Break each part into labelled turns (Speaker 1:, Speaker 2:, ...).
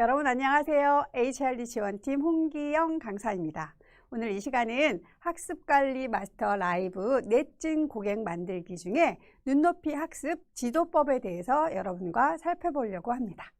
Speaker 1: 여러분 안녕하세요. HRD 지원팀 홍기영 강사입니다. 오늘 이 시간은 학습관리 마스터 라이브 넷진 고객 만들기 중에 눈높이 학습 지도법에 대해서 여러분과 살펴보려고 합니다.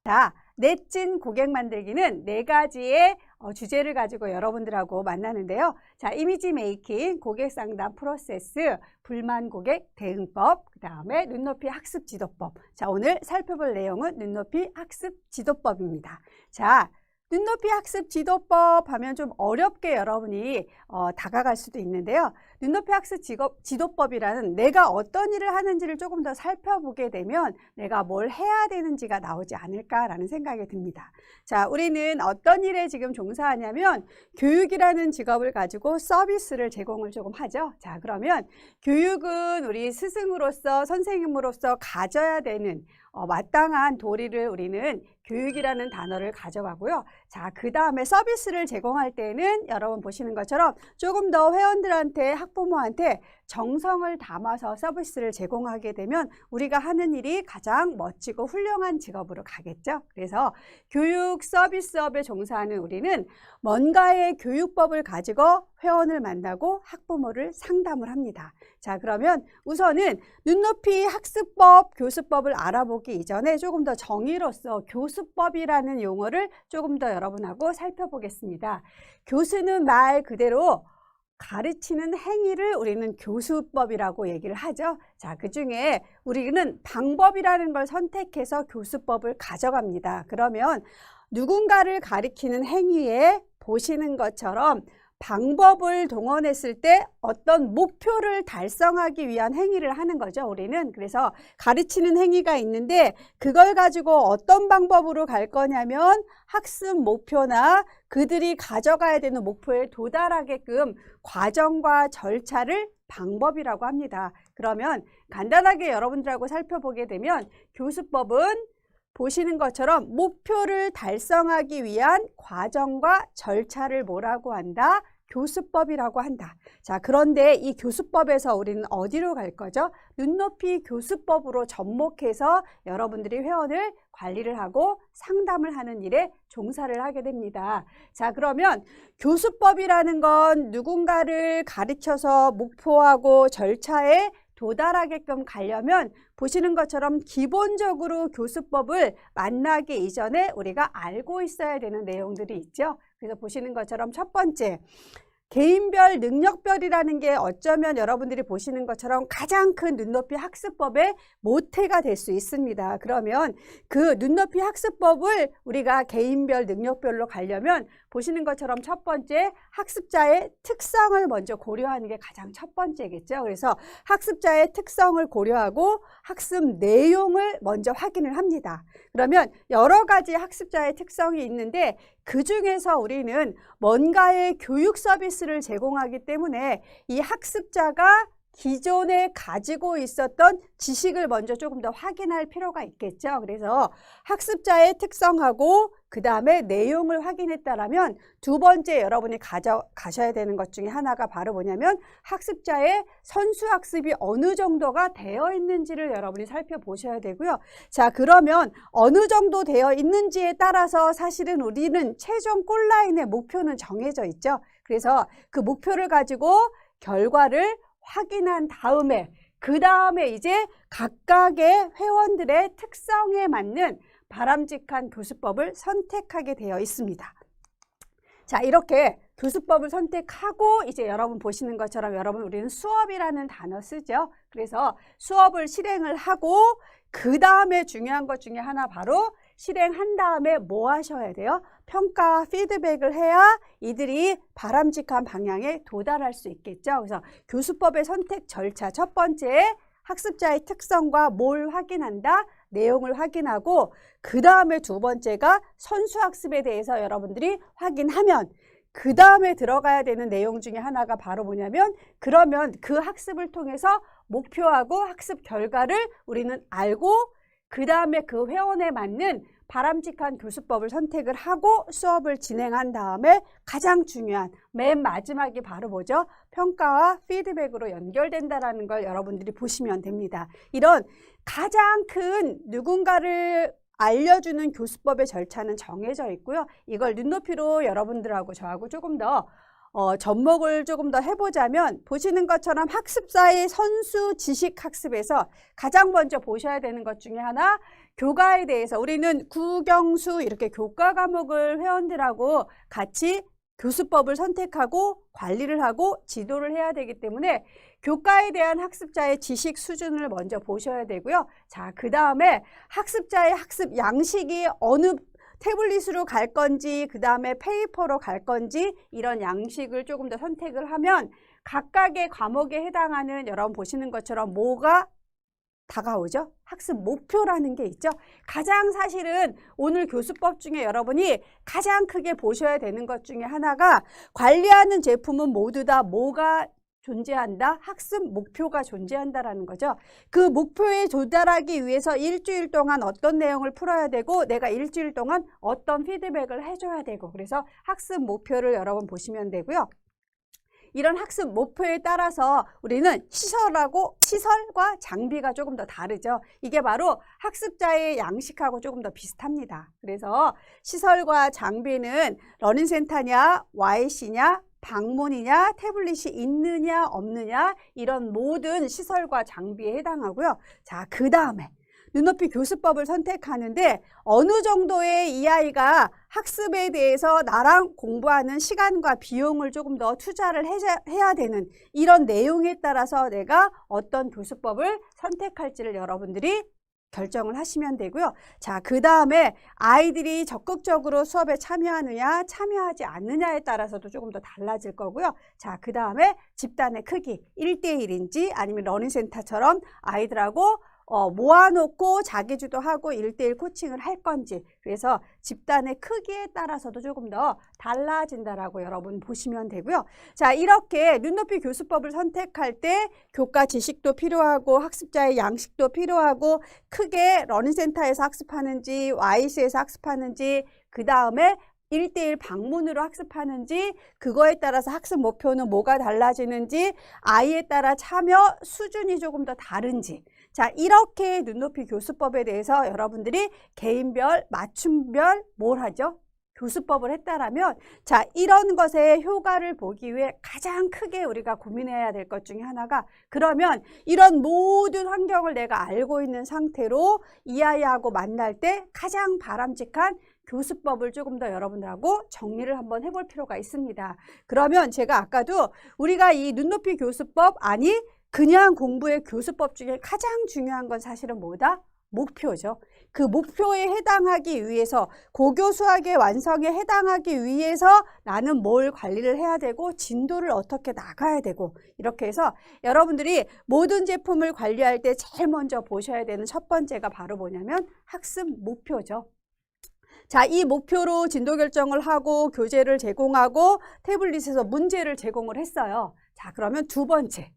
Speaker 1: 자, 넷진 고객 만들기는 4가지의 주제를 가지고 여러분들하고 만나는데요. 자, 이미지 메이킹, 고객 상담 프로세스, 불만 고객 대응법, 그 다음에 눈높이 학습 지도법. 자, 오늘 살펴볼 내용은 눈높이 학습 지도법입니다. 자, 눈높이 학습 지도법 하면 좀 어렵게 여러분이 다가갈 수도 있는데요. 눈높이 학습 지도법이라는 내가 어떤 일을 하는지를 조금 더 살펴보게 되면 내가 뭘 해야 되는지가 나오지 않을까라는 생각이 듭니다. 자, 우리는 어떤 일에 지금 종사하냐면 교육이라는 직업을 가지고 서비스를 제공을 조금 하죠. 자, 그러면 교육은 우리 스승으로서 선생님으로서 가져야 되는 마땅한 도리를 우리는 교육이라는 단어를 가져가고요. 자, 그 다음에 서비스를 제공할 때는 여러분 보시는 것처럼 조금 더 회원들한테, 학부모한테 정성을 담아서 서비스를 제공하게 되면 우리가 하는 일이 가장 멋지고 훌륭한 직업으로 가겠죠. 그래서 교육 서비스업에 종사하는 우리는 뭔가의 교육법을 가지고 회원을 만나고 학부모를 상담을 합니다. 자, 그러면 우선은 눈높이 학습법, 교수법을 알아보기 이전에 조금 더 정의로서 교수법이라는 용어를 조금 더 여러분하고 살펴보겠습니다. 교수는 말 그대로 가르치는 행위를 우리는 교수법이라고 얘기를 하죠. 자, 그중에 우리는 방법이라는 걸 선택해서 교수법을 가져갑니다. 그러면 누군가를 가리키는 행위에 보시는 것처럼 방법을 동원했을 때 어떤 목표를 달성하기 위한 행위를 하는 거죠, 우리는. 그래서 가르치는 행위가 있는데 그걸 가지고 어떤 방법으로 갈 거냐면 학습 목표나 그들이 가져가야 되는 목표에 도달하게끔 과정과 절차를 방법이라고 합니다. 그러면 간단하게 여러분들하고 살펴보게 되면 교수법은 보시는 것처럼 목표를 달성하기 위한 과정과 절차를 뭐라고 한다? 교수법이라고 한다. 자, 그런데 이 교수법에서 우리는 어디로 갈 거죠? 눈높이 교수법으로 접목해서 여러분들이 회원을 관리를 하고 상담을 하는 일에 종사를 하게 됩니다. 자, 그러면 교수법이라는 건 누군가를 가르쳐서 목표하고 절차에 도달하게끔 가려면 보시는 것처럼 기본적으로 교수법을 만나기 이전에 우리가 알고 있어야 되는 내용들이 있죠. 그래서 보시는 것처럼 첫 번째, 개인별 능력별이라는 게 어쩌면 여러분들이 보시는 것처럼 가장 큰 눈높이 학습법의 모태가 될 수 있습니다. 그러면 그 눈높이 학습법을 우리가 개인별 능력별로 가려면 보시는 것처럼 첫 번째, 학습자의 특성을 먼저 고려하는 게 가장 첫 번째겠죠. 그래서 학습자의 특성을 고려하고 학습 내용을 먼저 확인을 합니다. 그러면 여러 가지 학습자의 특성이 있는데 그 중에서 우리는 뭔가의 교육 서비스를 제공하기 때문에 이 학습자가 기존에 가지고 있었던 지식을 먼저 조금 더 확인할 필요가 있겠죠. 그래서 학습자의 특성하고 그 다음에 내용을 확인했다라면 두 번째 여러분이 가셔야 되는 것 중에 하나가 바로 뭐냐면 학습자의 선수학습이 어느 정도가 되어 있는지를 여러분이 살펴보셔야 되고요. 자, 그러면 어느 정도 되어 있는지에 따라서 사실은 우리는 최종 골라인의 목표는 정해져 있죠. 그래서 그 목표를 가지고 결과를 확인한 다음에 그 다음에 이제 각각의 회원들의 특성에 맞는 바람직한 교수법을 선택하게 되어 있습니다. 자, 이렇게 교수법을 선택하고 이제 여러분 보시는 것처럼 여러분 우리는 수업이라는 단어 쓰죠. 그래서 수업을 실행을 하고 그 다음에 중요한 것 중에 하나 바로 실행한 다음에 뭐 하셔야 돼요? 평가, 피드백을 해야 이들이 바람직한 방향에 도달할 수 있겠죠. 그래서 교수법의 선택 절차 첫 번째, 학습자의 특성과 뭘 확인한다? 내용을 확인하고 그 다음에 두 번째가 선수학습에 대해서 여러분들이 확인하면 그 다음에 들어가야 되는 내용 중에 하나가 바로 뭐냐면 그러면 그 학습을 통해서 목표하고 학습 결과를 우리는 알고 그 다음에 그 회원에 맞는 바람직한 교수법을 선택을 하고 수업을 진행한 다음에 가장 중요한 맨 마지막이 바로 뭐죠? 평가와 피드백으로 연결된다는 걸 여러분들이 보시면 됩니다. 이런 가장 큰 누군가를 알려주는 교수법의 절차는 정해져 있고요. 이걸 눈높이로 여러분들하고 저하고 조금 더 접목을 조금 더 해보자면 보시는 것처럼 학습사의 선수 지식 학습에서 가장 먼저 보셔야 되는 것 중에 하나, 교과에 대해서 우리는 국영수 이렇게 교과 과목을 회원들하고 같이 교수법을 선택하고 관리를 하고 지도를 해야 되기 때문에 교과에 대한 학습자의 지식 수준을 먼저 보셔야 되고요. 자, 그 다음에 학습자의 학습 양식이 어느 태블릿으로 갈 건지, 그 다음에 페이퍼로 갈 건지 이런 양식을 조금 더 선택을 하면 각각의 과목에 해당하는 여러분 보시는 것처럼 뭐가 다가오죠? 학습 목표라는 게 있죠. 가장 사실은 오늘 교수법 중에 여러분이 가장 크게 보셔야 되는 것 중에 하나가 관리하는 제품은 모두 다 뭐가 존재한다? 학습 목표가 존재한다라는 거죠. 그 목표에 도달하기 위해서 일주일 동안 어떤 내용을 풀어야 되고 내가 일주일 동안 어떤 피드백을 해줘야 되고 그래서 학습 목표를 여러분 보시면 되고요. 이런 학습 목표에 따라서 우리는 시설과 장비가 조금 더 다르죠. 이게 바로 학습자의 양식하고 조금 더 비슷합니다. 그래서 시설과 장비는 러닝센터냐, YC냐, 방문이냐, 태블릿이 있느냐, 없느냐 이런 모든 시설과 장비에 해당하고요. 자, 그 다음에 눈높이 교수법을 선택하는데 어느 정도의 이 아이가 학습에 대해서 나랑 공부하는 시간과 비용을 조금 더 투자를 해야 되는 이런 내용에 따라서 내가 어떤 교수법을 선택할지를 여러분들이 결정을 하시면 되고요. 자, 그 다음에 아이들이 적극적으로 수업에 참여하느냐, 참여하지 않느냐에 따라서도 조금 더 달라질 거고요. 자, 그 다음에 집단의 크기, 1대1인지 아니면 러닝센터처럼 아이들하고 모아놓고 자기주도하고 1대1 코칭을 할 건지 그래서 집단의 크기에 따라서도 조금 더 달라진다라고 여러분 보시면 되고요. 자, 이렇게 눈높이 교수법을 선택할 때 교과 지식도 필요하고 학습자의 양식도 필요하고 크게 러닝센터에서 학습하는지 YC에서 학습하는지 그 다음에 1대1 방문으로 학습하는지 그거에 따라서 학습 목표는 뭐가 달라지는지 아이에 따라 참여 수준이 조금 더 다른지 자, 이렇게 눈높이 교수법에 대해서 여러분들이 개인별, 맞춤별 뭘 하죠? 교수법을 했다라면 자, 이런 것의 효과를 보기 위해 가장 크게 우리가 고민해야 될 것 중에 하나가 그러면 이런 모든 환경을 내가 알고 있는 상태로 이 아이하고 만날 때 가장 바람직한 교수법을 조금 더 여러분들하고 정리를 한번 해볼 필요가 있습니다. 그러면 제가 아까도 우리가 이 눈높이 교수법 아니 그냥 공부의 교수법 중에 가장 중요한 건 사실은 뭐다? 목표죠. 그 목표에 해당하기 위해서 고교수학의 완성에 해당하기 위해서 나는 뭘 관리를 해야 되고 진도를 어떻게 나가야 되고 이렇게 해서 여러분들이 모든 제품을 관리할 때 제일 먼저 보셔야 되는 첫 번째가 바로 뭐냐면 학습 목표죠. 자, 이 목표로 진도 결정을 하고 교재를 제공하고 태블릿에서 문제를 제공을 했어요. 자, 그러면 두 번째.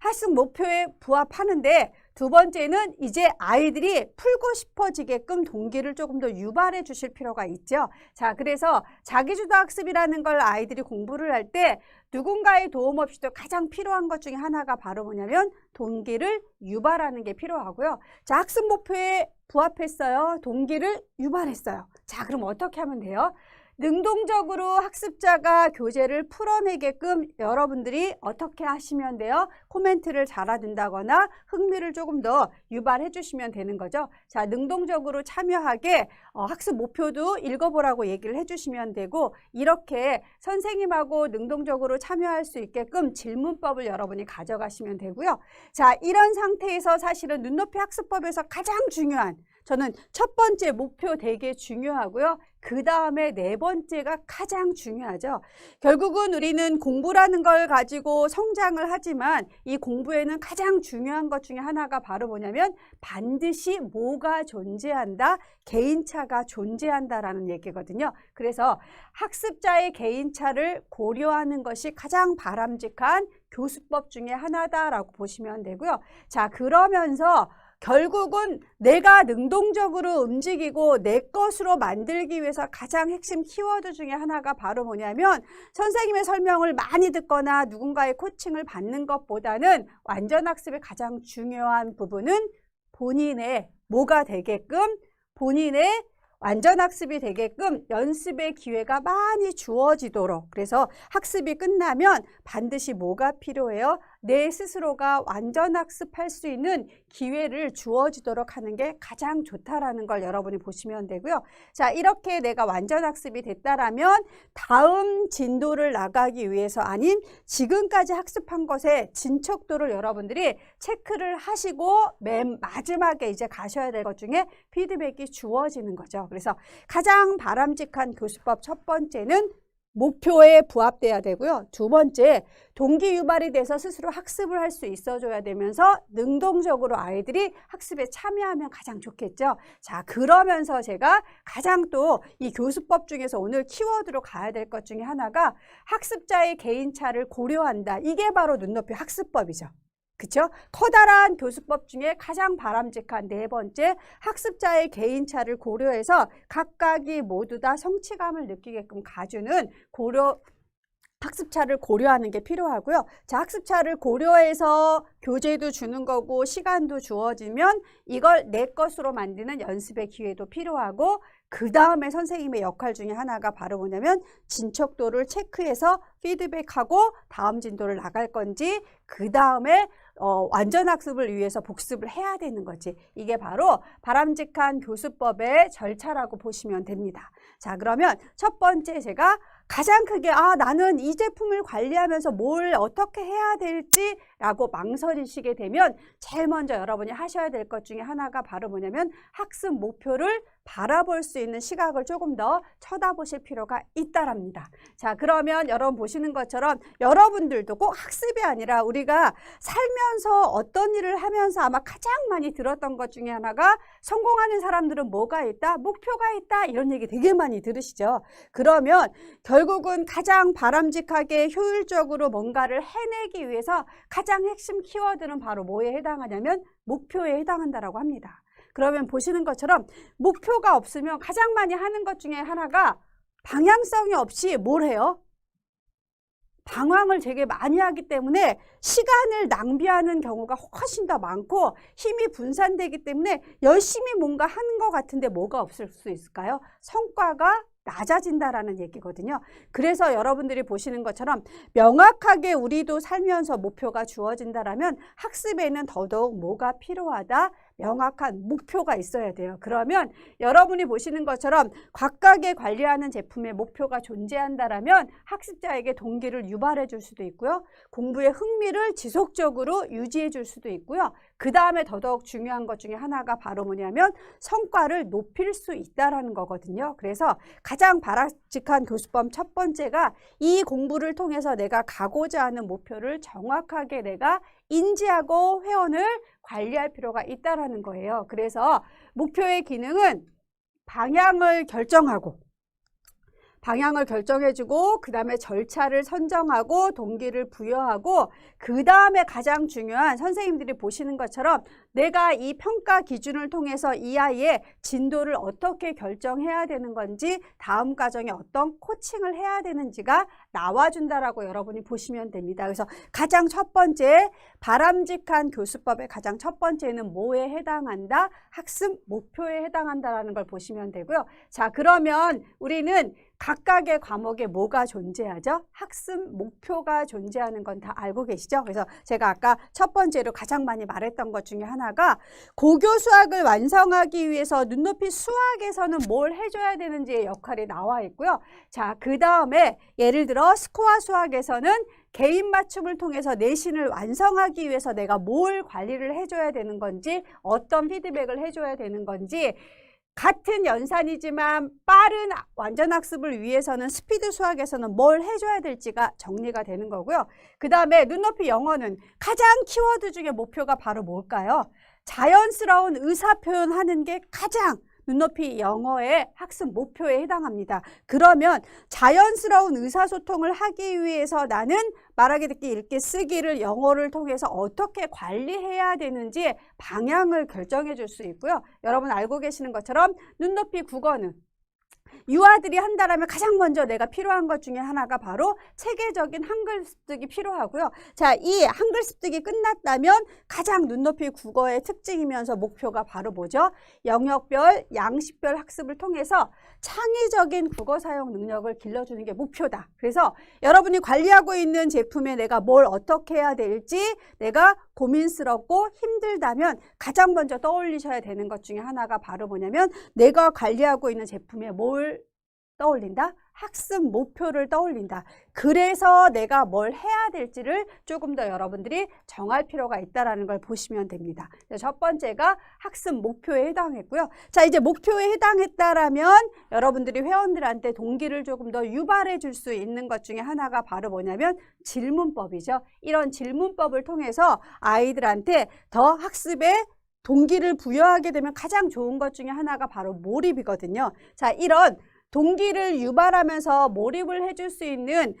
Speaker 1: 학습 목표에 부합하는데 두 번째는 이제 아이들이 풀고 싶어지게끔 동기를 조금 더 유발해 주실 필요가 있죠. 자, 그래서 자기주도 학습이라는 걸 아이들이 공부를 할 때 누군가의 도움 없이도 가장 필요한 것 중에 하나가 바로 뭐냐면 동기를 유발하는 게 필요하고요. 자, 학습 목표에 부합했어요. 동기를 유발했어요. 자, 그럼 어떻게 하면 돼요? 능동적으로 학습자가 교재를 풀어내게끔 여러분들이 어떻게 하시면 돼요? 코멘트를 달아준다거나 흥미를 조금 더 유발해 주시면 되는 거죠. 자, 능동적으로 참여하게 학습 목표도 읽어보라고 얘기를 해주시면 되고 이렇게 선생님하고 능동적으로 참여할 수 있게끔 질문법을 여러분이 가져가시면 되고요. 자, 이런 상태에서 사실은 눈높이 학습법에서 가장 중요한 저는 첫 번째 목표 되게 중요하고요. 그 다음에 네 번째가 가장 중요하죠. 결국은 우리는 공부라는 걸 가지고 성장을 하지만 이 공부에는 가장 중요한 것 중에 하나가 바로 뭐냐면 반드시 뭐가 존재한다? 개인차가 존재한다라는 얘기거든요. 그래서 학습자의 개인차를 고려하는 것이 가장 바람직한 교수법 중에 하나다라고 보시면 되고요. 자, 그러면서 결국은 내가 능동적으로 움직이고 내 것으로 만들기 위해서 가장 핵심 키워드 중에 하나가 바로 뭐냐면 선생님의 설명을 많이 듣거나 누군가의 코칭을 받는 것보다는 완전학습의 가장 중요한 부분은 본인의 뭐가 되게끔 본인의 완전 학습이 되게끔 연습의 기회가 많이 주어지도록, 그래서 학습이 끝나면 반드시 뭐가 필요해요? 내 스스로가 완전 학습할 수 있는 기회를 주어지도록 하는 게 가장 좋다라는 걸 여러분이 보시면 되고요. 자, 이렇게 내가 완전 학습이 됐다라면 다음 진도를 나가기 위해서, 아닌 지금까지 학습한 것의 진척도를 여러분들이 체크를 하시고 맨 마지막에 이제 가셔야 될 것 중에 피드백이 주어지는 거죠. 그래서 가장 바람직한 교수법 첫 번째는 목표에 부합돼야 되고요. 두 번째, 동기 유발이 돼서 스스로 학습을 할 수 있어줘야 되면서 능동적으로 아이들이 학습에 참여하면 가장 좋겠죠. 자, 그러면서 제가 가장 또 이 교수법 중에서 오늘 키워드로 가야 될 것 중에 하나가 학습자의 개인차를 고려한다. 이게 바로 눈높이 학습법이죠. 그쵸? 커다란 교수법 중에 가장 바람직한 네 번째, 학습자의 개인차를 고려해서 각각이 모두 다 성취감을 느끼게끔 가주는 학습차를 고려하는 게 필요하고요. 자, 학습차를 고려해서 교재도 주는 거고 시간도 주어지면 이걸 내 것으로 만드는 연습의 기회도 필요하고, 그 다음에 선생님의 역할 중에 하나가 바로 뭐냐면 진척도를 체크해서 피드백하고 다음 진도를 나갈 건지, 그 다음에 완전 학습을 위해서 복습을 해야 되는 거지. 이게 바로 바람직한 교수법의 절차라고 보시면 됩니다. 자, 그러면 첫 번째 제가 가장 크게 나는 이 제품을 관리하면서 뭘 어떻게 해야 될지 라고 망설이시게 되면 제일 먼저 여러분이 하셔야 될 것 중에 하나가 바로 뭐냐면 학습 목표를 바라볼 수 있는 시각을 조금 더 쳐다보실 필요가 있다랍니다. 자, 그러면 여러분 보시는 것처럼 여러분들도 꼭 학습이 아니라 우리가 살면서 어떤 일을 하면서 아마 가장 많이 들었던 것 중에 하나가 성공하는 사람들은 뭐가 있다? 목표가 있다. 이런 얘기 되게 많이 들으시죠. 그러면 결국은 가장 바람직하게 효율적으로 뭔가를 해내기 위해서 가장 핵심 키워드는 바로 뭐에 해당하냐면 목표에 해당한다라고 합니다. 그러면 보시는 것처럼 목표가 없으면 가장 많이 하는 것 중에 하나가 방향성이 없이 뭘 해요? 방황을 되게 많이 하기 때문에 시간을 낭비하는 경우가 훨씬 더 많고 힘이 분산되기 때문에 열심히 뭔가 하는 것 같은데 뭐가 없을 수 있을까요? 성과가 낮아진다라는 얘기거든요. 그래서 여러분들이 보시는 것처럼 명확하게 우리도 살면서 목표가 주어진다라면 학습에는 더더욱 뭐가 필요하다? 명확한 목표가 있어야 돼요. 그러면 여러분이 보시는 것처럼 각각의 관리하는 제품의 목표가 존재한다라면 학습자에게 동기를 유발해 줄 수도 있고요. 공부의 흥미를 지속적으로 유지해 줄 수도 있고요. 그 다음에 더더욱 중요한 것 중에 하나가 바로 뭐냐면 성과를 높일 수 있다라는 거거든요. 그래서 가장 바람직한 교수법 첫 번째가 이 공부를 통해서 내가 가고자 하는 목표를 정확하게 내가 인지하고 회원을 관리할 필요가 있다라는 거예요. 그래서 목표의 기능은 방향을 결정해주고 그 다음에 절차를 선정하고 동기를 부여하고 그 다음에 가장 중요한 선생님들이 보시는 것처럼 내가 이 평가 기준을 통해서 이 아이의 진도를 어떻게 결정해야 되는 건지 다음 과정에 어떤 코칭을 해야 되는지가 나와준다라고 여러분이 보시면 됩니다. 그래서 가장 첫 번째 바람직한 교수법의 가장 첫 번째는 뭐에 해당한다? 학습 목표에 해당한다라는 걸 보시면 되고요. 자, 그러면 우리는 각각의 과목에 뭐가 존재하죠? 학습 목표가 존재하는 건 다 알고 계시죠? 그래서 제가 아까 첫 번째로 가장 많이 말했던 것 중에 하나가 고교 수학을 완성하기 위해서 눈높이 수학에서는 뭘 해줘야 되는지의 역할이 나와 있고요. 자, 그 다음에 예를 들어 스코어 수학에서는 개인 맞춤을 통해서 내신을 완성하기 위해서 내가 뭘 관리를 해줘야 되는 건지, 어떤 피드백을 해줘야 되는 건지, 같은 연산이지만 빠른 완전 학습을 위해서는 스피드 수학에서는 뭘 해줘야 될지가 정리가 되는 거고요. 그 다음에 눈높이 영어는 가장 키워드 중에 목표가 바로 뭘까요? 자연스러운 의사표현 하는 게 가장 눈높이 영어의 학습 목표에 해당합니다. 그러면 자연스러운 의사소통을 하기 위해서 나는 말하기, 듣기, 읽기, 쓰기를 영어를 통해서 어떻게 관리해야 되는지 방향을 결정해 줄 수 있고요. 여러분 알고 계시는 것처럼 눈높이 국어는 유아들이 한다라면 가장 먼저 내가 필요한 것 중에 하나가 바로 체계적인 한글 습득이 필요하고요. 자, 이 한글 습득이 끝났다면 가장 눈높이 국어의 특징이면서 목표가 바로 뭐죠? 영역별, 양식별 학습을 통해서 창의적인 국어 사용 능력을 길러주는 게 목표다. 그래서 여러분이 관리하고 있는 제품에 내가 뭘 어떻게 해야 될지 내가 고민스럽고 힘들다면 가장 먼저 떠올리셔야 되는 것 중에 하나가 바로 뭐냐면 내가 관리하고 있는 제품에 뭘 떠올린다? 학습 목표를 떠올린다. 그래서 내가 뭘 해야 될지를 조금 더 여러분들이 정할 필요가 있다는 걸 보시면 됩니다. 첫 번째가 학습 목표에 해당했고요. 자, 이제 목표에 해당했다라면 여러분들이 회원들한테 동기를 조금 더 유발해 줄 수 있는 것 중에 하나가 바로 뭐냐면 질문법이죠. 이런 질문법을 통해서 아이들한테 더 학습에 동기를 부여하게 되면 가장 좋은 것 중에 하나가 바로 몰입이거든요. 자, 이런 동기를 유발하면서 몰입을 해줄 수 있는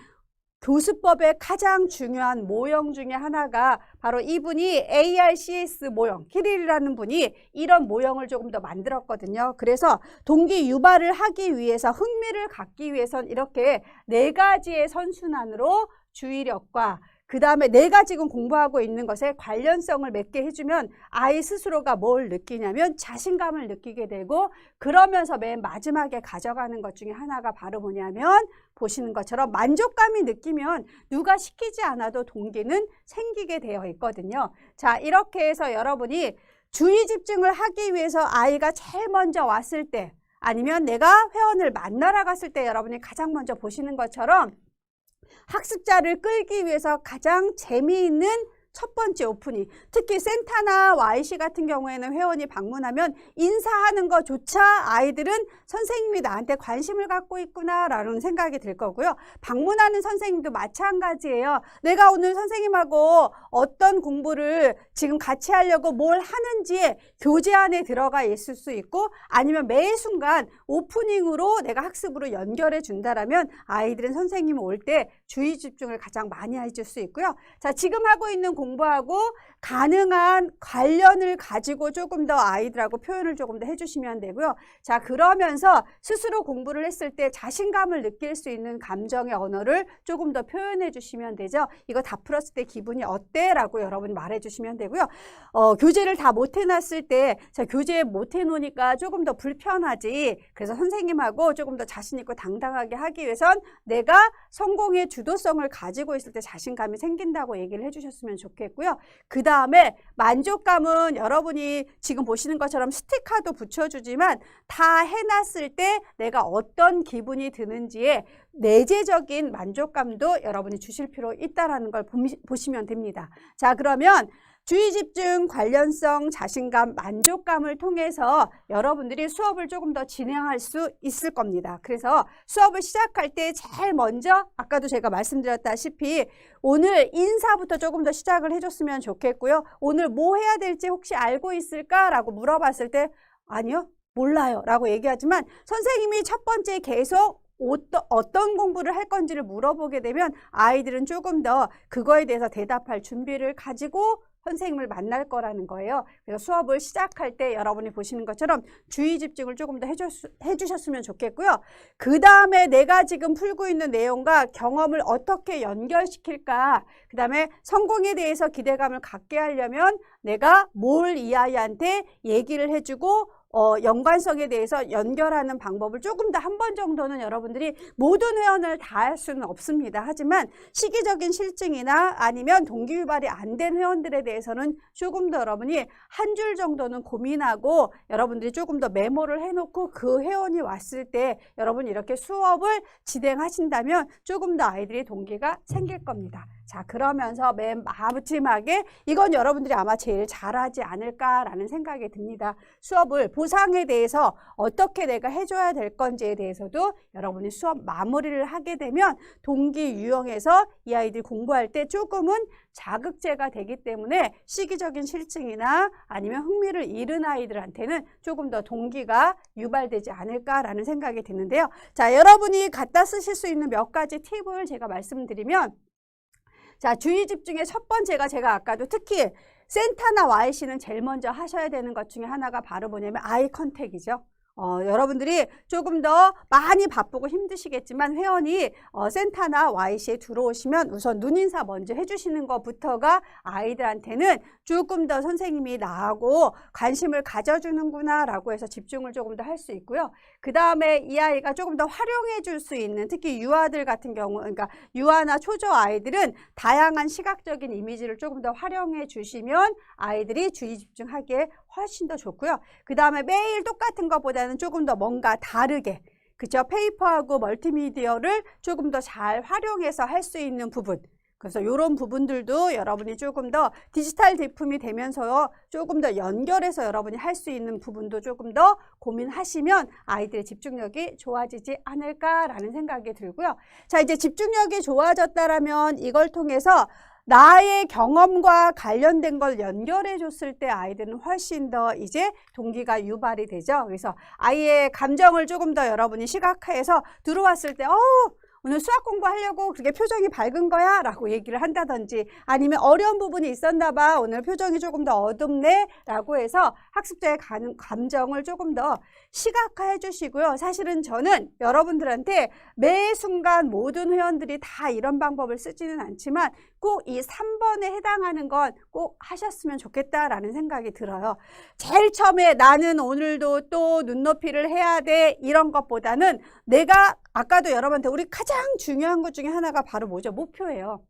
Speaker 1: 교수법의 가장 중요한 모형 중에 하나가 바로 이분이 ARCS 모형, 키릴이라는 분이 이런 모형을 조금 더 만들었거든요. 그래서 동기 유발을 하기 위해서 흥미를 갖기 위해선 이렇게 4가지의 선순환으로 주의력과 그 다음에 내가 지금 공부하고 있는 것에 관련성을 맺게 해주면 아이 스스로가 뭘 느끼냐면 자신감을 느끼게 되고 그러면서 맨 마지막에 가져가는 것 중에 하나가 바로 뭐냐면 보시는 것처럼 만족감이 느끼면 누가 시키지 않아도 동기는 생기게 되어 있거든요. 자, 이렇게 해서 여러분이 주의 집중을 하기 위해서 아이가 제일 먼저 왔을 때 아니면 내가 회원을 만나러 갔을 때 여러분이 가장 먼저 보시는 것처럼 학습자를 끌기 위해서 가장 재미있는 첫 번째 오프닝, 특히 센타나 YC 같은 경우에는 회원이 방문하면 인사하는 것조차 아이들은 선생님이 나한테 관심을 갖고 있구나라는 생각이 들 거고요. 방문하는 선생님도 마찬가지예요. 내가 오늘 선생님하고 어떤 공부를 지금 같이 하려고 뭘 하는지 교재 안에 들어가 있을 수 있고 아니면 매 순간 오프닝으로 내가 학습으로 연결해 준다라면 아이들은 선생님 올 때 주의 집중을 가장 많이 해줄 수 있고요. 자, 지금 하고 있는 공부하고 가능한 관련을 가지고 조금 더 아이들하고 표현을 조금 더 해주시면 되고요. 자, 그러면서 스스로 공부를 했을 때 자신감을 느낄 수 있는 감정의 언어를 조금 더 표현해 주시면 되죠. 이거 다 풀었을 때 기분이 어때? 라고 여러분이 말해 주시면 되고요. 교재를 다 못 해놨을 때 자, 교재 못 해놓으니까 조금 더 불편하지. 그래서 선생님하고 조금 더 자신 있고 당당하게 하기 위해선 내가 성공의 주도성을 가지고 있을 때 자신감이 생긴다고 얘기를 해주셨으면 좋겠고요. 그 다음에 만족감은 여러분이 지금 보시는 것처럼 스티커도 붙여주지만 다 해놨을 때 내가 어떤 기분이 드는지에 내재적인 만족감도 여러분이 주실 필요 있다는 걸 보시면 됩니다. 자, 그러면 주의 집중, 관련성, 자신감, 만족감을 통해서 여러분들이 수업을 조금 더 진행할 수 있을 겁니다. 그래서 수업을 시작할 때 제일 먼저 아까도 제가 말씀드렸다시피 오늘 인사부터 조금 더 시작을 해줬으면 좋겠고요. 오늘 뭐 해야 될지 혹시 알고 있을까라고 물어봤을 때 아니요, 몰라요 라고 얘기하지만 선생님이 첫 번째 계속 어떤 공부를 할 건지를 물어보게 되면 아이들은 조금 더 그거에 대해서 대답할 준비를 가지고 선생님을 만날 거라는 거예요. 그래서 수업을 시작할 때 여러분이 보시는 것처럼 주의 집중을 조금 더 해주셨으면 좋겠고요. 그 다음에 내가 지금 풀고 있는 내용과 경험을 어떻게 연결시킬까? 그 다음에 성공에 대해서 기대감을 갖게 하려면 내가 뭘 이 아이한테 얘기를 해주고 연관성에 대해서 연결하는 방법을 조금 더 한 번 정도는 여러분들이 모든 회원을 다 할 수는 없습니다. 하지만 시기적인 실증이나 아니면 동기 유발이 안 된 회원들에 대해서는 조금 더 여러분이 한 줄 정도는 고민하고 여러분들이 조금 더 메모를 해놓고 그 회원이 왔을 때 여러분이 이렇게 수업을 진행하신다면 조금 더 아이들이 동기가 생길 겁니다. 자, 그러면서 맨 마지막에 이건 여러분들이 아마 제일 잘하지 않을까라는 생각이 듭니다. 수업을 보상에 대해서 어떻게 내가 해줘야 될 건지에 대해서도 여러분이 수업 마무리를 하게 되면 동기 유형에서 이 아이들이 공부할 때 조금은 자극제가 되기 때문에 시기적인 실증이나 아니면 흥미를 잃은 아이들한테는 조금 더 동기가 유발되지 않을까라는 생각이 드는데요. 자, 여러분이 갖다 쓰실 수 있는 몇 가지 팁을 제가 말씀드리면 자, 주의 집중의 첫 번째가 제가 아까도 특히 센타나 YC는 제일 먼저 하셔야 되는 것 중에 하나가 바로 뭐냐면 아이 컨택이죠. 여러분들이 조금 더 많이 바쁘고 힘드시겠지만 회원이 센터나 YC에 들어오시면 우선 눈인사 먼저 해주시는 것부터가 아이들한테는 조금 더 선생님이 나하고 관심을 가져주는구나 라고 해서 집중을 조금 더 할 수 있고요. 그 다음에 이 아이가 조금 더 활용해 줄 수 있는, 특히 유아들 같은 경우, 그러니까 유아나 초조 아이들은 다양한 시각적인 이미지를 조금 더 활용해 주시면 아이들이 주의 집중하기에 훨씬 더 좋고요. 그 다음에 매일 똑같은 것보다는 조금 더 뭔가 다르게, 그죠? 페이퍼하고 멀티미디어를 조금 더 잘 활용해서 할 수 있는 부분. 그래서 이런 부분들도 여러분이 조금 더 디지털 제품이 되면서 조금 더 연결해서 여러분이 할 수 있는 부분도 조금 더 고민하시면 아이들의 집중력이 좋아지지 않을까라는 생각이 들고요. 자, 이제 집중력이 좋아졌다라면 이걸 통해서 나의 경험과 관련된 걸 연결해 줬을 때 아이들은 훨씬 더 이제 동기가 유발이 되죠. 그래서 아이의 감정을 조금 더 여러분이 시각화해서 들어왔을 때 오늘 수학 공부하려고 그렇게 표정이 밝은 거야? 라고 얘기를 한다든지, 아니면 어려운 부분이 있었나 봐. 오늘 표정이 조금 더 어둡네? 라고 해서 학습자의 감정을 조금 더 시각화해 주시고요. 사실은 저는 여러분들한테 매 순간 모든 회원들이 다 이런 방법을 쓰지는 않지만 꼭 이 3번에 해당하는 건 꼭 하셨으면 좋겠다라는 생각이 들어요. 제일 처음에 나는 오늘도 또 눈높이를 해야 돼 이런 것보다는 내가 아까도 여러분한테 우리 가장 중요한 것 중에 하나가 바로 뭐죠? 목표예요.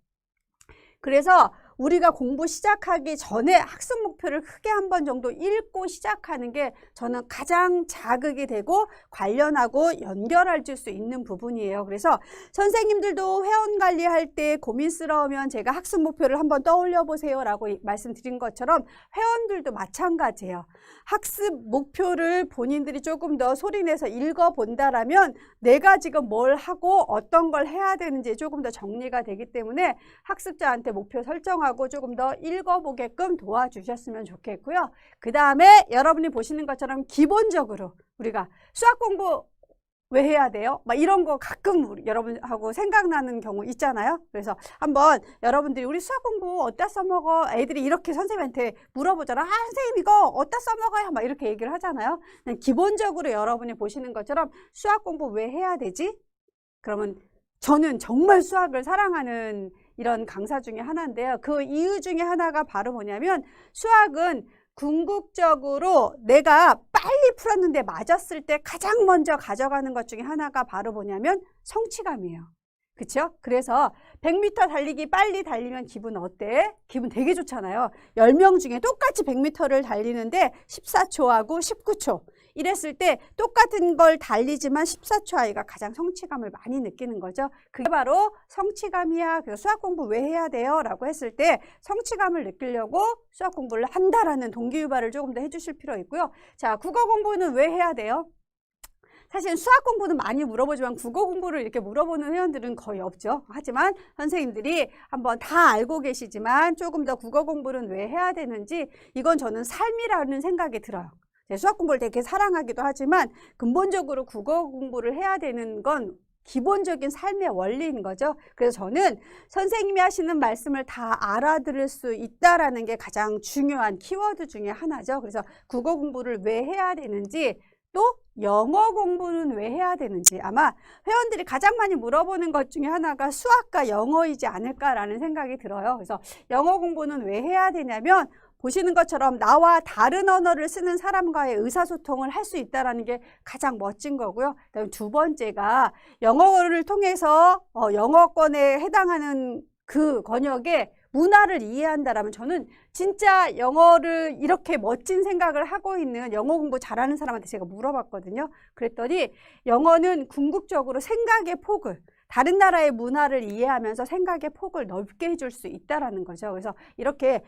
Speaker 1: 그래서 우리가 공부 시작하기 전에 학습 목표를 크게 한 번 정도 읽고 시작하는 게 저는 가장 자극이 되고 관련하고 연결할 수 있는 부분이에요. 그래서 선생님들도 회원 관리할 때 고민스러우면 제가 학습 목표를 한번 떠올려 보세요 라고 말씀드린 것처럼 회원들도 마찬가지예요. 학습 목표를 본인들이 조금 더 소리내서 읽어본다라면 내가 지금 뭘 하고 어떤 걸 해야 되는지 조금 더 정리가 되기 때문에 학습자한테 목표 설정하고 조금 더 읽어보게끔 도와주셨으면 좋겠고요. 그 다음에 여러분이 보시는 것처럼 기본적으로 우리가 수학 공부 왜 해야 돼요? 막 이런 거 가끔 여러분하고 생각나는 경우 있잖아요. 그래서 한번 여러분들이 우리 수학 공부 어디다 써먹어? 애들이 이렇게 선생님한테 물어보잖아. 선생님 이거 어디다 써먹어요? 막 이렇게 얘기를 하잖아요. 기본적으로 여러분이 보시는 것처럼 수학 공부 왜 해야 되지? 그러면 저는 정말 수학을 사랑하는 이런 강사 중에 하나인데요. 그 이유 중에 하나가 바로 뭐냐면 수학은 궁극적으로 내가 빨리 풀었는데 맞았을 때 가장 먼저 가져가는 것 중에 하나가 바로 뭐냐면 성취감이에요. 그렇죠? 그래서 100m 달리기 빨리 달리면 기분 어때? 기분 되게 좋잖아요. 10명 중에 똑같이 100m를 달리는데 14초하고 19초. 이랬을 때 똑같은 걸 달리지만 14초 아이가 가장 성취감을 많이 느끼는 거죠. 그게 바로 성취감이야. 그래서 수학 공부 왜 해야 돼요? 라고 했을 때 성취감을 느끼려고 수학 공부를 한다라는 동기유발을 조금 더 해주실 필요 있고요. 자, 국어 공부는 왜 해야 돼요? 사실 수학 공부는 많이 물어보지만 국어 공부를 이렇게 물어보는 회원들은 거의 없죠. 하지만 선생님들이 한번 다 알고 계시지만 조금 더 국어 공부는 왜 해야 되는지 이건 저는 삶이라는 생각이 들어요. 수학 공부를 되게 사랑하기도 하지만 근본적으로 국어 공부를 해야 되는 건 기본적인 삶의 원리인 거죠. 그래서 저는 선생님이 하시는 말씀을 다 알아들을 수 있다라는 게 가장 중요한 키워드 중에 하나죠. 그래서 국어 공부를 왜 해야 되는지, 또 영어 공부는 왜 해야 되는지, 아마 회원들이 가장 많이 물어보는 것 중에 하나가 수학과 영어이지 않을까라는 생각이 들어요. 그래서 영어 공부는 왜 해야 되냐면 보시는 것처럼 나와 다른 언어를 쓰는 사람과의 의사소통을 할 수 있다는 게 가장 멋진 거고요. 그다음에 두 번째가 영어를 통해서 영어권에 해당하는 그 권역의 문화를 이해한다라면 저는 진짜 영어를 이렇게 멋진 생각을 하고 있는 영어 공부 잘하는 사람한테 제가 물어봤거든요. 그랬더니 영어는 궁극적으로 생각의 폭을, 다른 나라의 문화를 이해하면서 생각의 폭을 넓게 해줄 수 있다는 거죠. 그래서 이렇게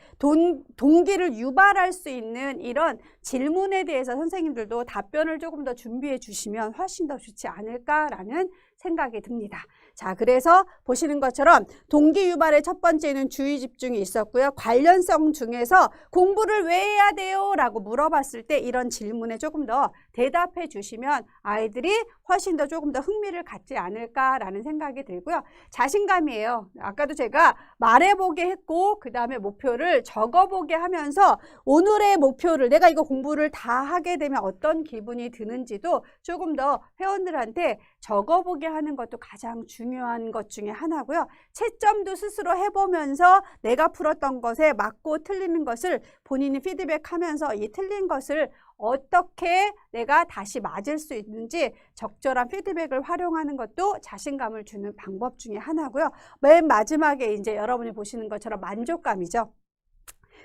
Speaker 1: 동기를 유발할 수 있는 이런 질문에 대해서 선생님들도 답변을 조금 더 준비해 주시면 훨씬 더 좋지 않을까라는 생각이 듭니다. 자, 그래서 보시는 것처럼 동기 유발의 첫 번째는 주의 집중이 있었고요. 관련성 중에서 공부를 왜 해야 돼요? 라고 물어봤을 때 이런 질문에 조금 더 대답해 주시면 아이들이 훨씬 더 조금 더 흥미를 갖지 않을까라는 생각이 들고요. 자신감이에요. 아까도 제가 말해보게 했고 그 다음에 목표를 적어보게 하면서 오늘의 목표를 내가 이거 공부를 다 하게 되면 어떤 기분이 드는지도 조금 더 회원들한테 적어보게 하는 것도 가장 중요한 것 중에 하나고요. 채점도 스스로 해보면서 내가 풀었던 것에 맞고 틀리는 것을 본인이 피드백하면서 이 틀린 것을 어떻게 내가 다시 맞을 수 있는지 적절한 피드백을 활용하는 것도 자신감을 주는 방법 중에 하나고요. 맨 마지막에 이제 여러분이 보시는 것처럼 만족감이죠.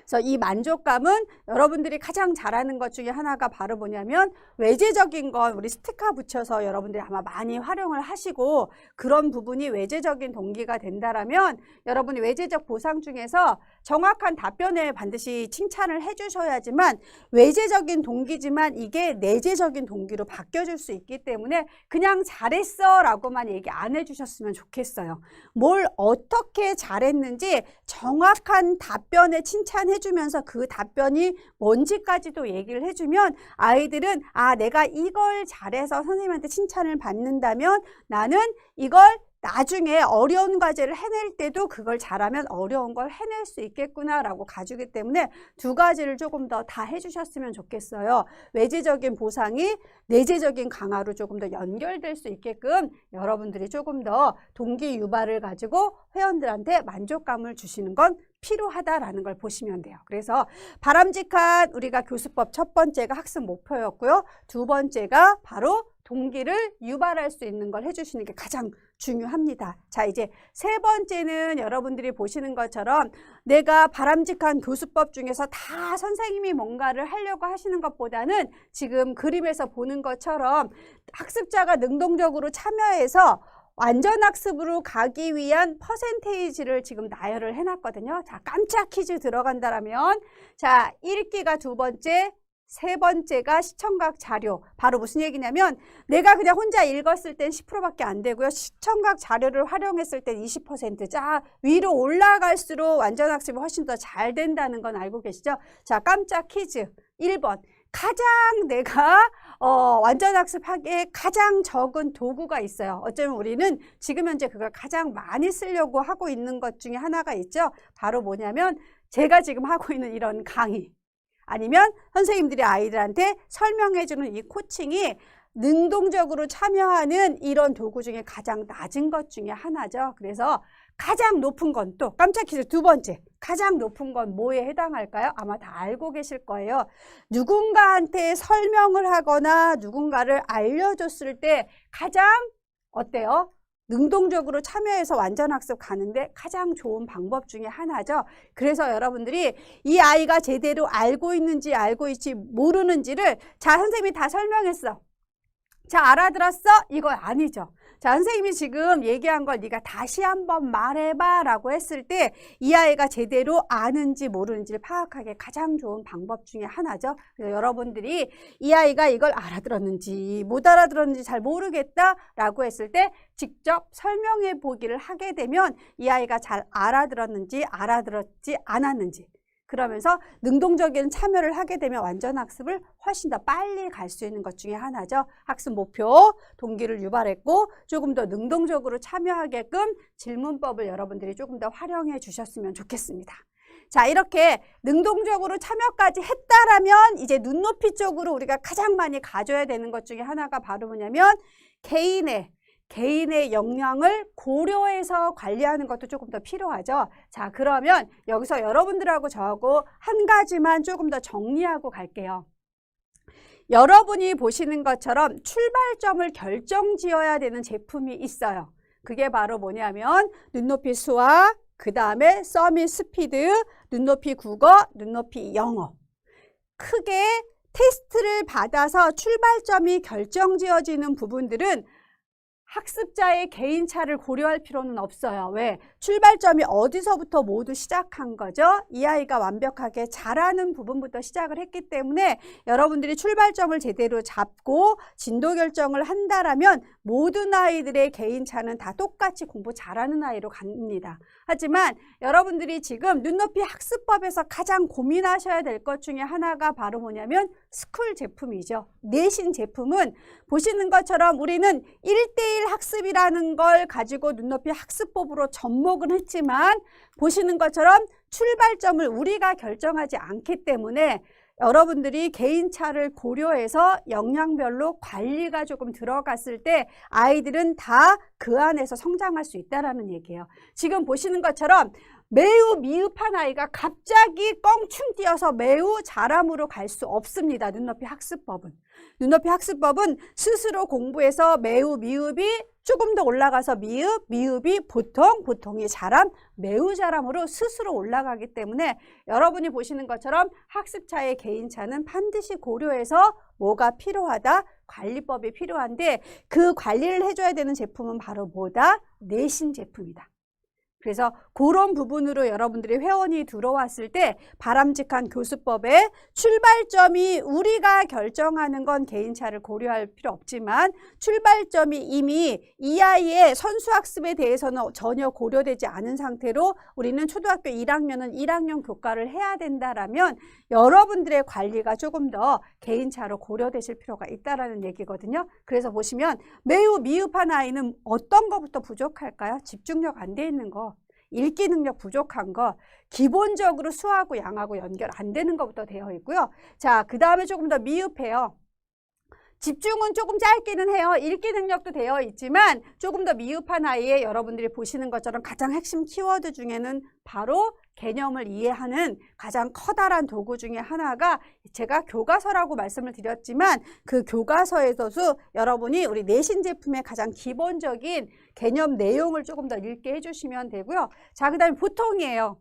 Speaker 1: 그래서 이 만족감은 여러분들이 가장 잘하는 것 중에 하나가 바로 뭐냐면 외재적인 건 우리 스티커 붙여서 여러분들이 아마 많이 활용을 하시고 그런 부분이 외재적인 동기가 된다라면 여러분이 외재적 보상 중에서 정확한 답변에 반드시 칭찬을 해주셔야지만 외재적인 동기지만 이게 내재적인 동기로 바뀌어질 수 있기 때문에 그냥 잘했어 라고만 얘기 안 해주셨으면 좋겠어요. 뭘 어떻게 잘했는지 정확한 답변에 칭찬해 주면서 그 답변이 뭔지까지도 얘기를 해주면 아이들은 아 내가 이걸 잘해서 선생님한테 칭찬을 받는다면 나는 이걸 나중에 어려운 과제를 해낼 때도 그걸 잘하면 어려운 걸 해낼 수 있겠구나 라고 가지기 때문에 두 가지를 조금 더 다 해주셨으면 좋겠어요. 외재적인 보상이 내재적인 강화로 조금 더 연결될 수 있게끔 여러분들이 조금 더 동기 유발을 가지고 회원들한테 만족감을 주시는 건 필요하다라는 걸 보시면 돼요. 그래서 바람직한 우리가 교수법 첫 번째가 학습 목표였고요. 두 번째가 바로 동기를 유발할 수 있는 걸 해주시는 게 가장 중요합니다. 자, 이제 세 번째는 여러분들이 보시는 것처럼 내가 바람직한 교수법 중에서 다 선생님이 뭔가를 하려고 하시는 것보다는 지금 그림에서 보는 것처럼 학습자가 능동적으로 참여해서 완전학습으로 가기 위한 퍼센테이지를 지금 나열을 해놨거든요. 자, 깜짝 퀴즈 들어간다라면 자, 읽기가 두 번째, 세 번째가 시청각 자료. 바로 무슨 얘기냐면 내가 그냥 혼자 읽었을 땐 10%밖에 안 되고요. 시청각 자료를 활용했을 땐 20%. 자, 위로 올라갈수록 완전학습이 훨씬 더 잘 된다는 건 알고 계시죠? 자, 깜짝 퀴즈 1번. 가장 내가 완전학습하기에 가장 적은 도구가 있어요. 어쩌면 우리는 지금 현재 그걸 가장 많이 쓰려고 하고 있는 것 중에 하나가 있죠. 바로 뭐냐면 제가 지금 하고 있는 이런 강의 아니면 선생님들이 아이들한테 설명해주는 이 코칭이 능동적으로 참여하는 이런 도구 중에 가장 낮은 것 중에 하나죠. 그래서 가장 높은 건 또 깜짝 퀴즈 두 번째. 가장 높은 건 뭐에 해당할까요? 아마 다 알고 계실 거예요. 누군가한테 설명을 하거나 누군가를 알려줬을 때 가장 어때요? 능동적으로 참여해서 완전학습 가는데 가장 좋은 방법 중에 하나죠. 그래서 여러분들이 이 아이가 제대로 알고 있는지 알고 있지 모르는지를 자, 선생님이 다 설명했어. 자, 알아들었어? 이거 아니죠. 자, 선생님이 지금 얘기한 걸 네가 다시 한번 말해봐 라고 했을 때 이 아이가 제대로 아는지 모르는지를 파악하기 가장 좋은 방법 중에 하나죠. 그래서 여러분들이 이 아이가 이걸 알아들었는지 못 알아들었는지 잘 모르겠다 라고 했을 때 직접 설명해 보기를 하게 되면 이 아이가 잘 알아들었는지 알아들었지 않았는지 그러면서 능동적인 참여를 하게 되면 완전학습을 훨씬 더 빨리 갈 수 있는 것 중에 하나죠. 학습 목표, 동기를 유발했고 조금 더 능동적으로 참여하게끔 질문법을 여러분들이 조금 더 활용해 주셨으면 좋겠습니다. 자, 이렇게 능동적으로 참여까지 했다라면 이제 눈높이 쪽으로 우리가 가장 많이 가져야 되는 것 중에 하나가 바로 뭐냐면 개인의 역량을 고려해서 관리하는 것도 조금 더 필요하죠. 자, 그러면 여기서 여러분들하고 저하고 한 가지만 조금 더 정리하고 갈게요. 여러분이 보시는 것처럼 출발점을 결정지어야 되는 제품이 있어요. 그게 바로 뭐냐면 눈높이 수학, 그 다음에 서밋 스피드, 눈높이 국어, 눈높이 영어. 크게 테스트를 받아서 출발점이 결정지어지는 부분들은 학습자의 개인차를 고려할 필요는 없어요. 왜? 출발점이 어디서부터 모두 시작한 거죠? 이 아이가 완벽하게 잘하는 부분부터 시작을 했기 때문에 여러분들이 출발점을 제대로 잡고 진도 결정을 한다라면 모든 아이들의 개인차는 다 똑같이 공부 잘하는 아이로 갑니다. 하지만 여러분들이 지금 눈높이 학습법에서 가장 고민하셔야 될 것 중에 하나가 바로 뭐냐면 스쿨 제품이죠. 내신 제품은 보시는 것처럼 우리는 1:1 학습이라는 걸 가지고 눈높이 학습법으로 접목은 했지만 보시는 것처럼 출발점을 우리가 결정하지 않기 때문에 여러분들이 개인차를 고려해서 역량별로 관리가 조금 들어갔을 때 아이들은 다 그 안에서 성장할 수 있다는 얘기예요. 지금 보시는 것처럼 매우 미흡한 아이가 갑자기 껑충 뛰어서 매우 잘함으로 갈 수 없습니다. 눈높이 학습법은. 눈높이 학습법은 스스로 공부해서 매우 미흡이 조금 더 올라가서 미흡, 미흡이 보통, 보통이 잘함, 매우 잘함으로 스스로 올라가기 때문에 여러분이 보시는 것처럼 학습차의 개인차는 반드시 고려해서 뭐가 필요하다? 관리법이 필요한데 그 관리를 해줘야 되는 제품은 바로 뭐다? 내신 제품이다. 그래서 그런 부분으로 여러분들이 회원이 들어왔을 때 바람직한 교수법의 출발점이 우리가 결정하는 건 개인차를 고려할 필요 없지만 출발점이 이미 이 아이의 선수학습에 대해서는 전혀 고려되지 않은 상태로 우리는 초등학교 1학년은 1학년 교과를 해야 된다라면 여러분들의 관리가 조금 더 개인차로 고려되실 필요가 있다라는 얘기거든요. 그래서 보시면 매우 미흡한 아이는 어떤 것부터 부족할까요? 집중력 안 돼 있는 거. 읽기 능력 부족한 거, 기본적으로 수하고 양하고 연결 안 되는 것부터 되어 있고요. 자, 그 다음에 조금 더 미흡해요. 집중은 조금 짧기는 해요. 읽기 능력도 되어 있지만 조금 더 미흡한 아이의 여러분들이 보시는 것처럼 가장 핵심 키워드 중에는 바로 개념을 이해하는 가장 커다란 도구 중에 하나가 제가 교과서라고 말씀을 드렸지만 그 교과서에서도 여러분이 우리 내신 제품의 가장 기본적인 개념 내용을 조금 더 읽게 해주시면 되고요. 자, 그 다음에 보통이에요.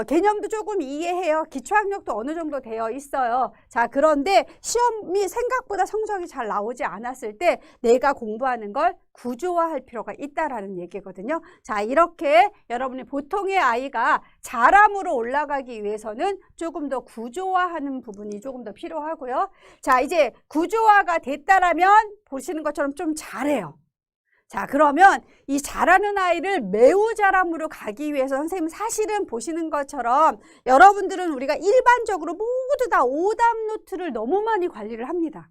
Speaker 1: 개념도 조금 이해해요. 기초학력도 어느 정도 되어 있어요. 자, 그런데 시험이 생각보다 성적이 잘 나오지 않았을 때 내가 공부하는 걸 구조화할 필요가 있다라는 얘기거든요. 자, 이렇게 여러분이 보통의 아이가 잘함으로 올라가기 위해서는 조금 더 구조화하는 부분이 조금 더 필요하고요. 자, 이제 구조화가 됐다라면 보시는 것처럼 좀 잘해요. 자, 그러면 이 잘하는 아이를 매우 잘함으로 가기 위해서 선생님 사실은 보시는 것처럼 여러분들은 우리가 일반적으로 모두 다 오답 노트를 너무 많이 관리를 합니다.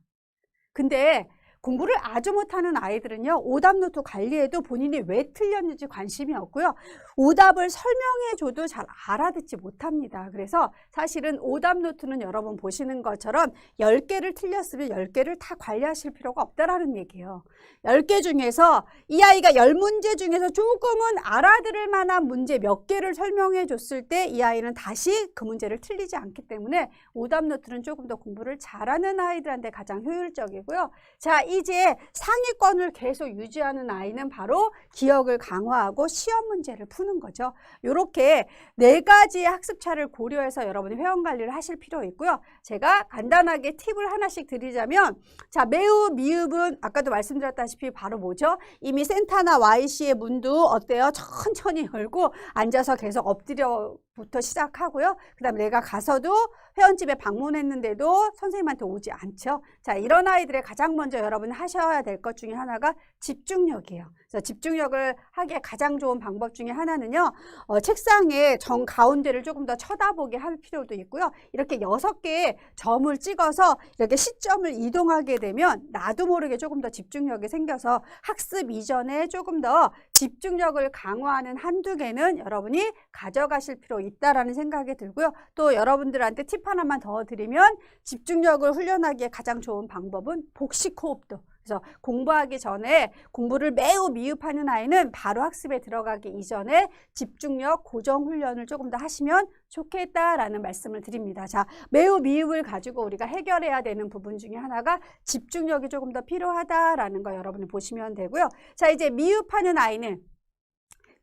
Speaker 1: 근데 공부를 아주 못하는 아이들은요, 오답 노트 관리에도 본인이 왜 틀렸는지 관심이 없고요. 오답을 설명해줘도 잘 알아듣지 못합니다. 그래서 사실은 오답 노트는 여러분 보시는 것처럼 10개를 틀렸으면 10개를 다 관리하실 필요가 없다라는 얘기예요. 10개 중에서 이 아이가 10문제 중에서 조금은 알아들을 만한 문제 몇 개를 설명해 줬을 때 이 아이는 다시 그 문제를 틀리지 않기 때문에 오답 노트는 조금 더 공부를 잘하는 아이들한테 가장 효율적이고요. 자, 이제 상위권을 계속 유지하는 아이는 바로 기억을 강화하고 시험 문제를 푸는 거죠. 이렇게 4가지의 학습차를 고려해서 여러분이 회원 관리를 하실 필요 있고요. 제가 간단하게 팁을 하나씩 드리자면, 자, 매우 미흡은 아까도 말씀드렸다시피 바로 뭐죠? 이미 센타나 YC의 문도 어때요? 천천히 열고 앉아서 계속 엎드려부터 시작하고요. 그 다음에 내가 가서도 회원집에 방문했는데도 선생님한테 오지 않죠. 자, 이런 아이들의 가장 먼저 여러분 하셔야 될 것 중에 하나가 집중력이에요. 그래서 집중력을 하기에 가장 좋은 방법 중에 하나는요, 책상에 정 가운데를 조금 더 쳐다보게 할 필요도 있고요. 이렇게 6개의 점을 찍어서 이렇게 시점을 이동하게 되면 나도 모르게 조금 더 집중력이 생겨서 학습 이전에 조금 더 집중력을 강화하는 한두 개는 여러분이 가져가실 필요 있다라는 생각이 들고요. 또 여러분들한테 팁 하나만 더 드리면 집중력을 훈련하기에 가장 좋은 방법은 복식 호흡도. 그래서 공부하기 전에 공부를 매우 미흡하는 아이는 바로 학습에 들어가기 이전에 집중력 고정 훈련을 조금 더 하시면 좋겠다라는 말씀을 드립니다. 자, 매우 미흡을 가지고 우리가 해결해야 되는 부분 중에 하나가 집중력이 조금 더 필요하다라는 거 여러분이 보시면 되고요. 자, 이제 미흡하는 아이는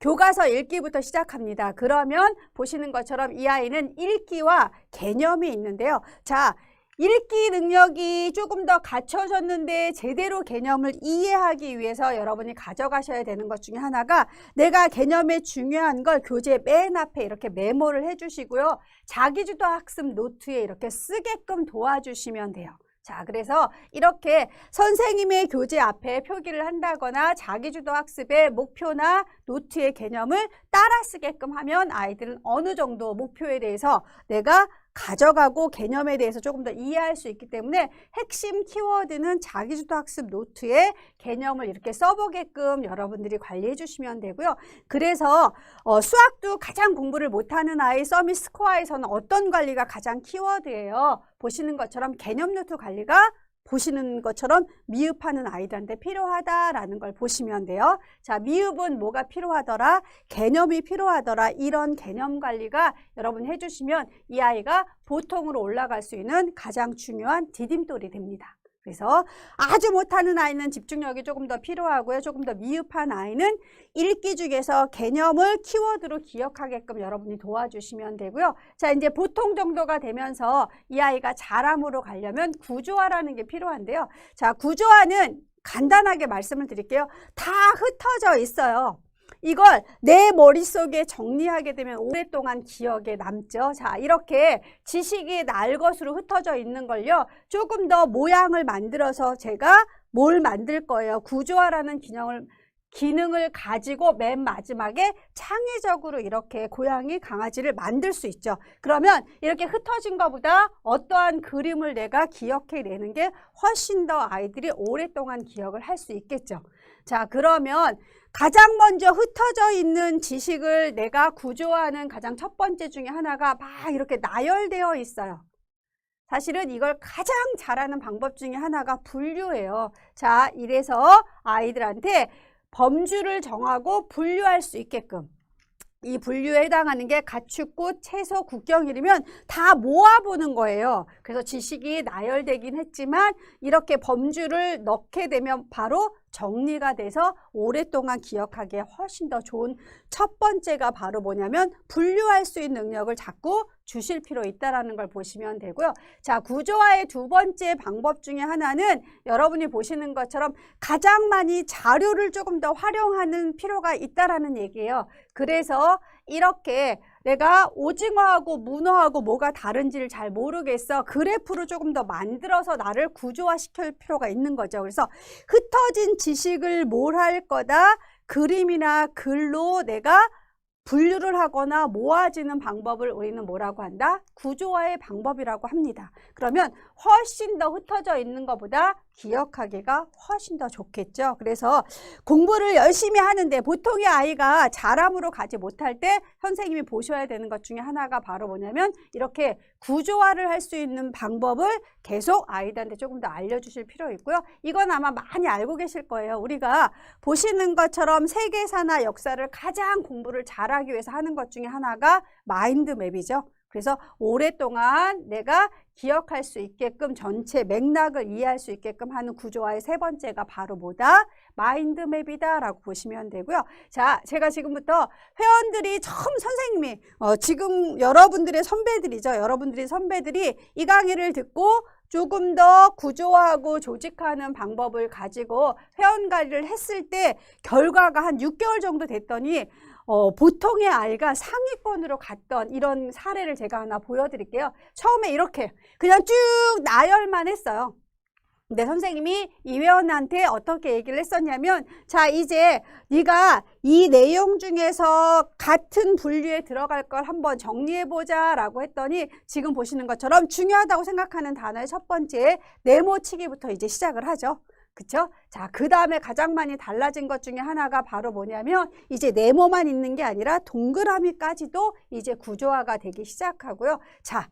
Speaker 1: 교과서 읽기부터 시작합니다. 그러면 보시는 것처럼 이 아이는 읽기와 개념이 있는데요. 자, 읽기 능력이 조금 더 갖춰졌는데 제대로 개념을 이해하기 위해서 여러분이 가져가셔야 되는 것 중에 하나가 내가 개념에 중요한 걸 교재 맨 앞에 이렇게 메모를 해주시고요. 자기주도 학습 노트에 이렇게 쓰게끔 도와주시면 돼요. 자, 그래서 이렇게 선생님의 교재 앞에 표기를 한다거나 자기주도 학습의 목표나 노트의 개념을 따라 쓰게끔 하면 아이들은 어느 정도 목표에 대해서 내가 가져가고 개념에 대해서 조금 더 이해할 수 있기 때문에 핵심 키워드는 자기주도 학습 노트에 개념을 이렇게 써보게끔 여러분들이 관리해 주시면 되고요. 그래서 수학도 가장 공부를 못하는 아이 서밋 스코어에서는 어떤 관리가 가장 키워드예요. 보시는 것처럼 개념 노트 관리가 보시는 것처럼 미흡하는 아이들한테 필요하다라는 걸 보시면 돼요. 자, 미흡은 뭐가 필요하더라? 개념이 필요하더라. 이런 개념 관리가 여러분 해주시면 이 아이가 보통으로 올라갈 수 있는 가장 중요한 디딤돌이 됩니다. 그래서 아주 못하는 아이는 집중력이 조금 더 필요하고요. 조금 더 미흡한 아이는 읽기 중에서 개념을 키워드로 기억하게끔 여러분이 도와주시면 되고요. 자, 이제 보통 정도가 되면서 이 아이가 잘함으로 가려면 구조화라는 게 필요한데요. 자, 구조화는 간단하게 말씀을 드릴게요. 다 흩어져 있어요. 이걸 내 머릿속에 정리하게 되면 오랫동안 기억에 남죠. 자, 이렇게 지식이 날것으로 흩어져 있는 걸요. 조금 더 모양을 만들어서 제가 뭘 만들 거예요. 구조화라는 기능을 가지고 맨 마지막에 창의적으로 이렇게 고양이, 강아지를 만들 수 있죠. 그러면 이렇게 흩어진 것보다 어떠한 그림을 내가 기억해내는 게 훨씬 더 아이들이 오랫동안 기억을 할 수 있겠죠. 자, 그러면 가장 먼저 흩어져 있는 지식을 내가 구조화하는 가장 첫 번째 중에 하나가 막 이렇게 나열되어 있어요. 사실은 이걸 가장 잘하는 방법 중에 하나가 분류예요. 자, 이래서 아이들한테 범주를 정하고 분류할 수 있게끔 이 분류에 해당하는 게 가축꽃, 채소, 국경일이면 다 모아보는 거예요. 그래서 지식이 나열되긴 했지만 이렇게 범주를 넣게 되면 바로 정리가 돼서 오랫동안 기억하기에 훨씬 더 좋은 첫 번째가 바로 뭐냐면 분류할 수 있는 능력을 자꾸 주실 필요 있다는 걸 보시면 되고요. 자, 구조화의 두 번째 방법 중에 하나는 여러분이 보시는 것처럼 가장 많이 자료를 조금 더 활용하는 필요가 있다는 얘기예요. 그래서 이렇게 내가 오징어하고 문어하고 뭐가 다른지를 잘 모르겠어. 그래프를 조금 더 만들어서 나를 구조화시킬 필요가 있는 거죠. 그래서 흩어진 지식을 뭘 할 거다? 그림이나 글로 내가 분류를 하거나 모아지는 방법을 우리는 뭐라고 한다? 구조화의 방법이라고 합니다. 그러면 훨씬 더 흩어져 있는 것보다 기억하기가 훨씬 더 좋겠죠. 그래서 공부를 열심히 하는데 보통의 아이가 잘함으로 가지 못할 때 선생님이 보셔야 되는 것 중에 하나가 바로 뭐냐면 이렇게 구조화를 할 수 있는 방법을 계속 아이들한테 조금 더 알려주실 필요 있고요. 이건 아마 많이 알고 계실 거예요. 우리가 보시는 것처럼 세계사나 역사를 가장 공부를 잘하기 위해서 하는 것 중에 하나가 마인드맵이죠. 그래서 오랫동안 내가 기억할 수 있게끔 전체 맥락을 이해할 수 있게끔 하는 구조화의 세 번째가 바로 뭐다? 마인드맵이다 라고 보시면 되고요. 자, 제가 지금부터 회원들이 처음 선생님이 지금 여러분들의 선배들이죠. 여러분들의 선배들이 이 강의를 듣고 조금 더 구조화하고 조직하는 방법을 가지고 회원 관리를 했을 때 결과가 한 6개월 정도 됐더니 보통의 아이가 상위권으로 갔던 이런 사례를 제가 하나 보여드릴게요. 처음에 이렇게 그냥 쭉 나열만 했어요. 근데 선생님이 이 회원한테 어떻게 얘기를 했었냐면 자, 이제 네가 이 내용 중에서 같은 분류에 들어갈 걸 한번 정리해보자 라고 했더니 지금 보시는 것처럼 중요하다고 생각하는 단어의 첫 번째 네모치기부터 이제 시작을 하죠. 그쵸? 자, 그 다음에 가장 많이 달라진 것 중에 하나가 바로 뭐냐면 이제 네모만 있는 게 아니라 동그라미까지도 이제 구조화가 되기 시작하고요. 자,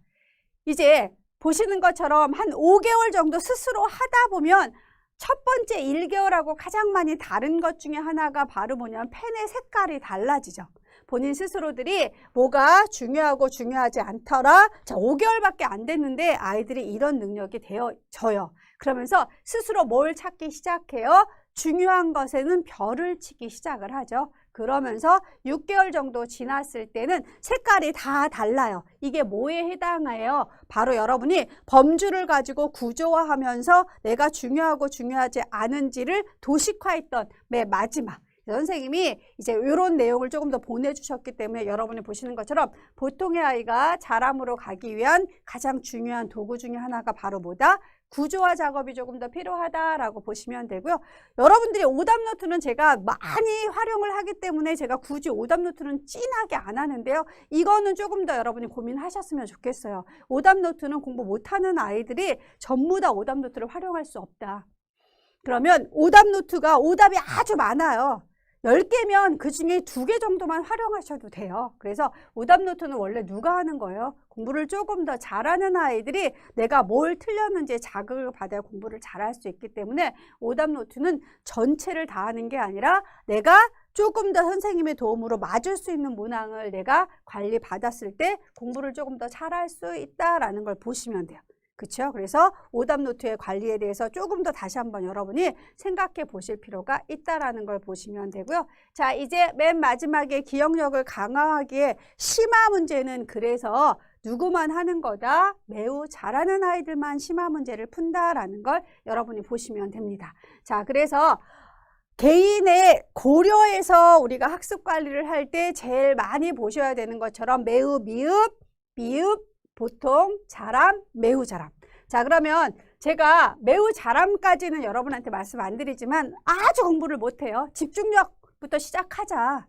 Speaker 1: 이제 보시는 것처럼 한 5개월 정도 스스로 하다 보면 첫 번째 1개월하고 가장 많이 다른 것 중에 하나가 바로 뭐냐면 펜의 색깔이 달라지죠. 본인 스스로들이 뭐가 중요하고 중요하지 않더라. 자, 5개월밖에 안 됐는데 아이들이 이런 능력이 되어져요. 그러면서 스스로 뭘 찾기 시작해요? 중요한 것에는 별을 치기 시작을 하죠. 그러면서 6개월 정도 지났을 때는 색깔이 다 달라요. 이게 뭐에 해당해요? 바로 여러분이 범주를 가지고 구조화하면서 내가 중요하고 중요하지 않은지를 도식화했던 맨 마지막. 선생님이 이제 이런 내용을 조금 더 보내주셨기 때문에 여러분이 보시는 것처럼 보통의 아이가 자람으로 가기 위한 가장 중요한 도구 중에 하나가 바로 뭐다? 구조화 작업이 조금 더 필요하다라고 보시면 되고요. 여러분들이 오답노트는 제가 많이 활용을 하기 때문에 제가 굳이 오답노트는 진하게 안 하는데요. 이거는 조금 더 여러분이 고민하셨으면 좋겠어요. 오답노트는 공부 못하는 아이들이 전부 다 오답노트를 활용할 수 없다. 그러면 오답노트가 오답이 아주 많아요. 10개면 그중에 2개 정도만 활용하셔도 돼요. 그래서 오답노트는 원래 누가 하는 거예요? 공부를 조금 더 잘하는 아이들이 내가 뭘 틀렸는지 자극을 받아야 공부를 잘할 수 있기 때문에 오답노트는 전체를 다 하는 게 아니라 내가 조금 더 선생님의 도움으로 맞을 수 있는 문항을 내가 관리받았을 때 공부를 조금 더 잘할 수 있다라는 걸 보시면 돼요. 그렇죠? 그래서 오답노트의 관리에 대해서 조금 더 다시 한번 여러분이 생각해 보실 필요가 있다라는 걸 보시면 되고요. 자, 이제 맨 마지막에 기억력을 강화하기에 심화 문제는 그래서 누구만 하는 거다? 매우 잘하는 아이들만 심화 문제를 푼다라는 걸 여러분이 보시면 됩니다. 자, 그래서 개인의 고려해서 우리가 학습 관리를 할 때 제일 많이 보셔야 되는 것처럼 매우, 미흡, 비읍, 보통, 잘함, 매우 잘함. 자, 그러면 제가 매우 잘함까지는 여러분한테 말씀 안 드리지만 아주 공부를 못해요. 집중력부터 시작하자.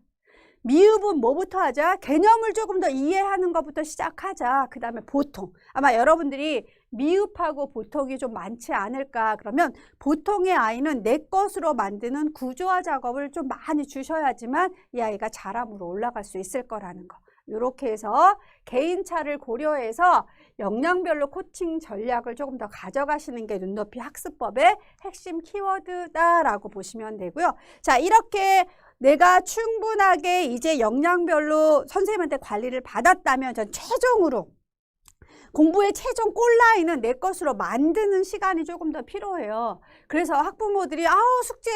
Speaker 1: 미흡은 뭐부터 하자? 개념을 조금 더 이해하는 것부터 시작하자. 그 다음에 보통. 아마 여러분들이 미흡하고 보통이 좀 많지 않을까. 그러면 보통의 아이는 내 것으로 만드는 구조화 작업을 좀 많이 주셔야지만 이 아이가 잘함으로 올라갈 수 있을 거라는 거. 이렇게 해서 개인차를 고려해서 역량별로 코칭 전략을 조금 더 가져가시는 게 눈높이 학습법의 핵심 키워드다라고 보시면 되고요. 자, 이렇게 내가 충분하게 이제 역량별로 선생님한테 관리를 받았다면 전 최종으로 공부의 최종 골라인은 내 것으로 만드는 시간이 조금 더 필요해요. 그래서 학부모들이 숙제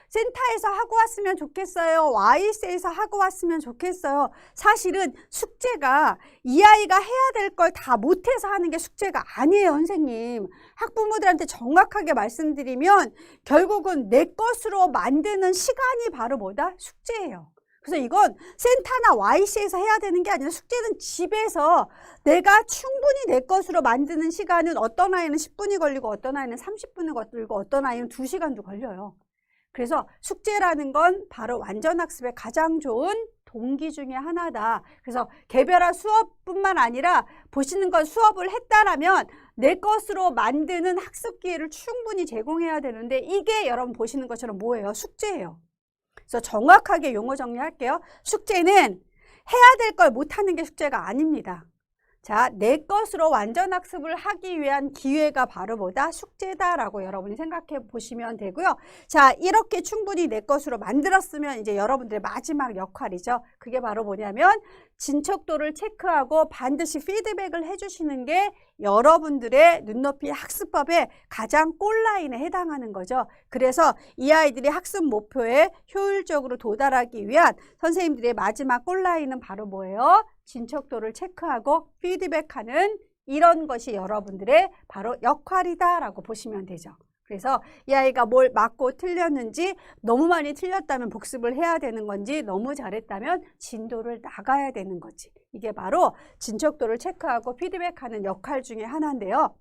Speaker 1: 센터에서 하고 왔으면 좋겠어요. Y세에서 하고 왔으면 좋겠어요. 사실은 숙제가 이 아이가 해야 될 걸 다 못해서 하는 게 숙제가 아니에요, 선생님. 학부모들한테 정확하게 말씀드리면 결국은 내 것으로 만드는 시간이 바로 뭐다? 숙제예요. 그래서 이건 센터나 Y시에서 해야 되는 게 아니라 숙제는 집에서 내가 충분히 내 것으로 만드는 시간은 어떤 아이는 10분이 걸리고 어떤 아이는 30분이 걸리고 어떤 아이는 2시간도 걸려요. 그래서 숙제라는 건 바로 완전학습의 가장 좋은 동기 중에 하나다. 그래서 개별화 수업뿐만 아니라 보시는 건 수업을 했다라면 내 것으로 만드는 학습 기회를 충분히 제공해야 되는데 이게 여러분 보시는 것처럼 뭐예요? 숙제예요. 그래서 정확하게 용어 정리할게요. 숙제는 해야 될 걸 못하는 게 숙제가 아닙니다. 자, 내 것으로 완전 학습을 하기 위한 기회가 바로 뭐다? 숙제다라고 여러분이 생각해 보시면 되고요. 자, 이렇게 충분히 내 것으로 만들었으면 이제 여러분들의 마지막 역할이죠. 그게 바로 뭐냐면 진척도를 체크하고 반드시 피드백을 해주시는 게 여러분들의 눈높이 학습법의 가장 골라인에 해당하는 거죠. 그래서 이 아이들이 학습 목표에 효율적으로 도달하기 위한 선생님들의 마지막 골라인은 바로 뭐예요? 진척도를 체크하고 피드백하는 이런 것이 여러분들의 바로 역할이다라고 보시면 되죠. 그래서 이 아이가 뭘 맞고 틀렸는지 너무 많이 틀렸다면 복습을 해야 되는 건지 너무 잘했다면 진도를 나가야 되는 거지. 이게 바로 진척도를 체크하고 피드백하는 역할 중에 하나인데요.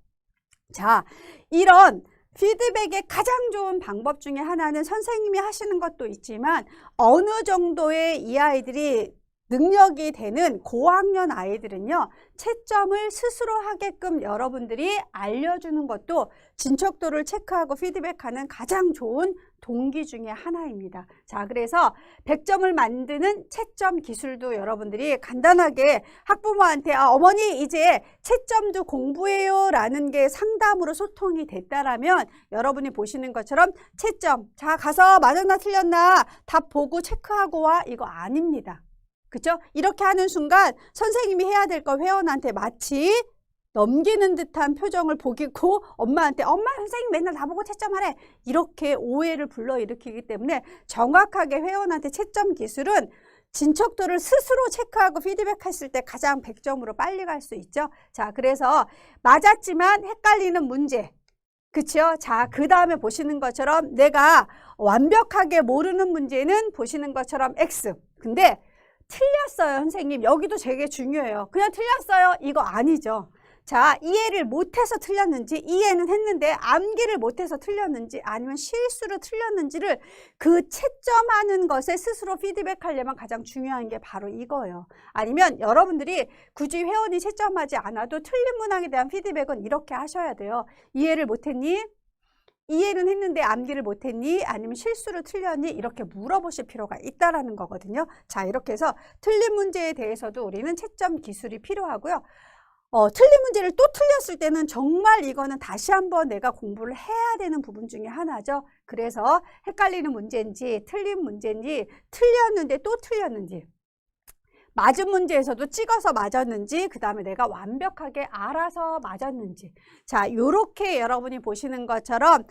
Speaker 1: 자, 이런 피드백의 가장 좋은 방법 중에 하나는 선생님이 하시는 것도 있지만 어느 정도의 이 아이들이 능력이 되는 고학년 아이들은요. 채점을 스스로 하게끔 여러분들이 알려주는 것도 진척도를 체크하고 피드백하는 가장 좋은 동기 중에 하나입니다. 자, 그래서 100점을 만드는 채점 기술도 여러분들이 간단하게 학부모한테 어머니 이제 채점도 공부해요 라는 게 상담으로 소통이 됐다라면 여러분이 보시는 것처럼 채점, 자 가서 맞았나 틀렸나 답 보고 체크하고 와, 이거 아닙니다. 그렇죠? 이렇게 하는 순간 선생님이 해야 될 걸 회원한테 마치 넘기는 듯한 표정을 보이고 엄마한테 엄마 선생님 맨날 나보고 채점하래 이렇게 오해를 불러일으키기 때문에 정확하게 회원한테 채점 기술은 진척도를 스스로 체크하고 피드백했을 때 가장 100점으로 빨리 갈 수 있죠. 자, 그래서 맞았지만 헷갈리는 문제. 그쵸? 자, 그 다음에 보시는 것처럼 내가 완벽하게 모르는 문제는 보시는 것처럼 X. 근데 틀렸어요, 선생님. 여기도 되게 중요해요. 그냥 틀렸어요. 이거 아니죠. 자, 이해를 못해서 틀렸는지, 이해는 했는데 암기를 못해서 틀렸는지, 아니면 실수로 틀렸는지를 그 채점하는 것에 스스로 피드백하려면 가장 중요한 게 바로 이거예요. 아니면 여러분들이 굳이 회원이 채점하지 않아도 틀린 문항에 대한 피드백은 이렇게 하셔야 돼요. 이해를 못했니? 이해는 했는데 암기를 못했니? 아니면 실수로 틀렸니? 이렇게 물어보실 필요가 있다라는 거거든요. 자, 이렇게 해서 틀린 문제에 대해서도 우리는 채점 기술이 필요하고요. 틀린 문제를 또 틀렸을 때는 정말 이거는 다시 한번 내가 공부를 해야 되는 부분 중에 하나죠. 그래서 헷갈리는 문제인지 틀린 문제인지 틀렸는데 또 틀렸는지 맞은 문제에서도 찍어서 맞았는지 그 다음에 내가 완벽하게 알아서 맞았는지 자, 요렇게 여러분이 보시는 것처럼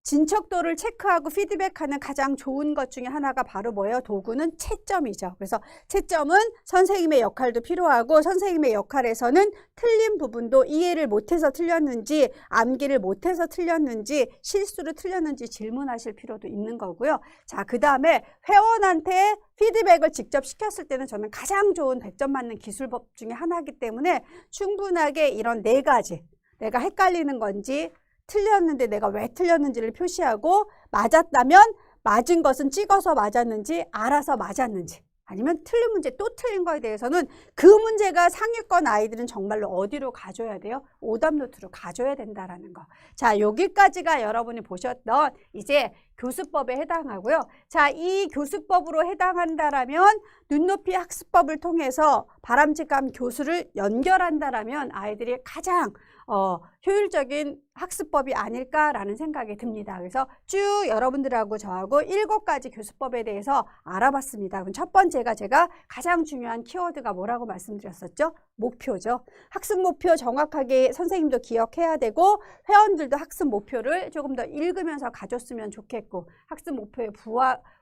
Speaker 1: 진척도를 체크하고 피드백하는 가장 좋은 것 중에 하나가 바로 뭐예요? 도구는 채점이죠. 그래서 채점은 선생님의 역할도 필요하고 선생님의 역할에서는 틀린 부분도 이해를 못해서 틀렸는지 암기를 못해서 틀렸는지 실수로 틀렸는지 질문하실 필요도 있는 거고요. 자, 그 다음에 회원한테 피드백을 직접 시켰을 때는 저는 가장 좋은 100점 맞는 기술법 중에 하나이기 때문에 충분하게 이런 4가지 내가 헷갈리는 건지 틀렸는데 내가 왜 틀렸는지를 표시하고 맞았다면 맞은 것은 찍어서 맞았는지 알아서 맞았는지 아니면 틀린 문제 또 틀린 거에 대해서는 그 문제가 상위권 아이들은 정말로 어디로 가줘야 돼요? 오답 노트로 가줘야 된다라는 거. 자, 여기까지가 여러분이 보셨던 이제 교수법에 해당하고요. 자, 이 교수법으로 해당한다라면 눈높이 학습법을 통해서 바람직한 교수를 연결한다라면 아이들이 가장 효율적인 학습법이 아닐까라는 생각이 듭니다. 그래서 쭉 여러분들하고 저하고 7가지 교수법에 대해서 알아봤습니다. 그럼 첫 번째가 제가 가장 중요한 키워드가 뭐라고 말씀드렸었죠? 목표죠. 학습 목표 정확하게 선생님도 기억해야 되고 회원들도 학습 목표를 조금 더 읽으면서 가졌으면 좋겠고 학습 목표에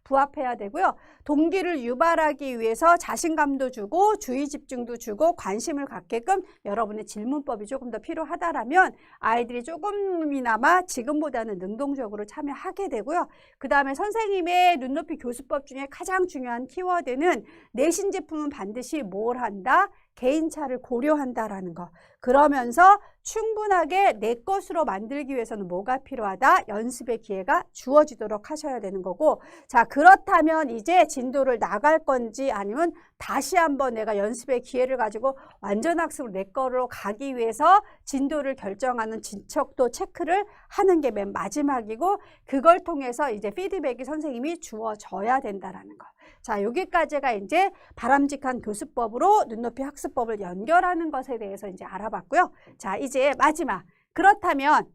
Speaker 1: 부합해야 되고요. 동기를 유발하기 위해서 자신감도 주고 주의 집중도 주고 관심을 갖게끔 여러분의 질문법이 조금 더 필요하다라면 아이들이 조금이나마 지금보다는 능동적으로 참여하게 되고요. 그 다음에 선생님의 눈높이 교수법 중에 가장 중요한 키워드는 내신 제품은 반드시 뭘 한다? 개인차를 고려한다라는 거. 그러면서 충분하게 내 것으로 만들기 위해서는 뭐가 필요하다? 연습의 기회가 주어지도록 하셔야 되는 거고 자, 그렇다면 이제 진도를 나갈 건지 아니면 다시 한번 내가 연습의 기회를 가지고 완전 학습으로 내 거로 가기 위해서 진도를 결정하는 진척도 체크를 하는 게 맨 마지막이고 그걸 통해서 이제 피드백이 선생님이 주어져야 된다라는 거. 자, 여기까지가 이제 바람직한 교수법으로 눈높이 학습법을 연결하는 것에 대해서 이제 알아봤고요. 자, 이제 마지막. 그렇다면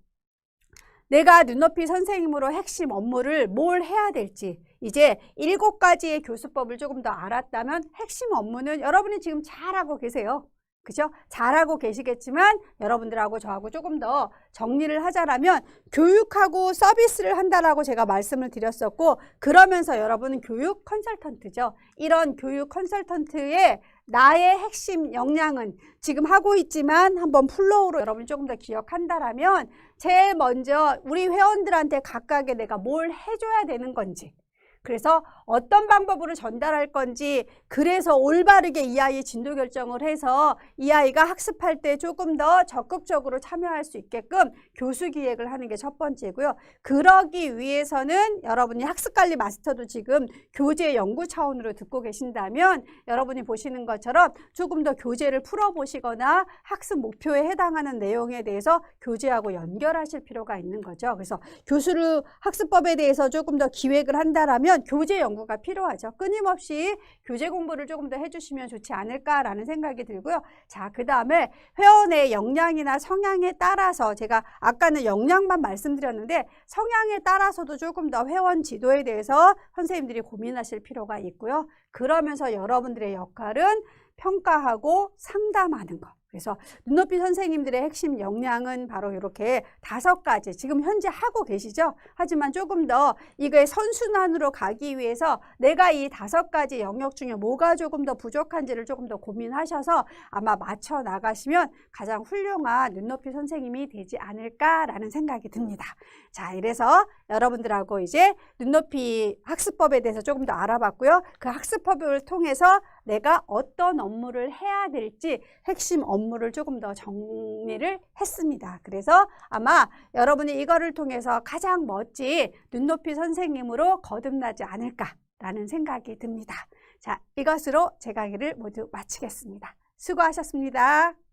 Speaker 1: 내가 눈높이 선생님으로 핵심 업무를 뭘 해야 될지 이제 7가지의 교수법을 조금 더 알았다면 핵심 업무는 여러분이 지금 잘하고 계세요. 그죠? 잘하고 계시겠지만 여러분들하고 저하고 조금 더 정리를 하자라면 교육하고 서비스를 한다라고 제가 말씀을 드렸었고 그러면서 여러분은 교육 컨설턴트죠. 이런 교육 컨설턴트의 나의 핵심 역량은 지금 하고 있지만 한번 플로우로 여러분이 조금 더 기억한다라면 제일 먼저 우리 회원들한테 각각의 내가 뭘 해줘야 되는 건지 그래서 어떤 방법으로 전달할 건지 그래서 올바르게 이 아이의 진도 결정을 해서 이 아이가 학습할 때 조금 더 적극적으로 참여할 수 있게끔 교수 기획을 하는 게 첫 번째고요. 그러기 위해서는 여러분이 학습관리 마스터도 지금 교재 연구 차원으로 듣고 계신다면 여러분이 보시는 것처럼 조금 더 교재를 풀어보시거나 학습 목표에 해당하는 내용에 대해서 교재하고 연결하실 필요가 있는 거죠. 그래서 교수를 학습법에 대해서 조금 더 기획을 한다라면 교재 연구가 필요하죠. 끊임없이 교재 공부를 조금 더 해주시면 좋지 않을까라는 생각이 들고요. 자, 그 다음에 회원의 역량이나 성향에 따라서 제가 아까는 역량만 말씀드렸는데 성향에 따라서도 조금 더 회원 지도에 대해서 선생님들이 고민하실 필요가 있고요. 그러면서 여러분들의 역할은 평가하고 상담하는 것. 그래서 눈높이 선생님들의 핵심 역량은 바로 이렇게 5가지 지금 현재 하고 계시죠? 하지만 조금 더 이거의 선순환으로 가기 위해서 내가 이 5가지 영역 중에 뭐가 조금 더 부족한지를 조금 더 고민하셔서 아마 맞춰 나가시면 가장 훌륭한 눈높이 선생님이 되지 않을까라는 생각이 듭니다. 자, 이래서 여러분들하고 이제 눈높이 학습법에 대해서 조금 더 알아봤고요. 그 학습법을 통해서 내가 어떤 업무를 해야 될지 핵심 업무를 조금 더 정리를 했습니다. 그래서 아마 여러분이 이거를 통해서 가장 멋진 눈높이 선생님으로 거듭나지 않을까라는 생각이 듭니다. 자, 이것으로 제 강의를 모두 마치겠습니다. 수고하셨습니다.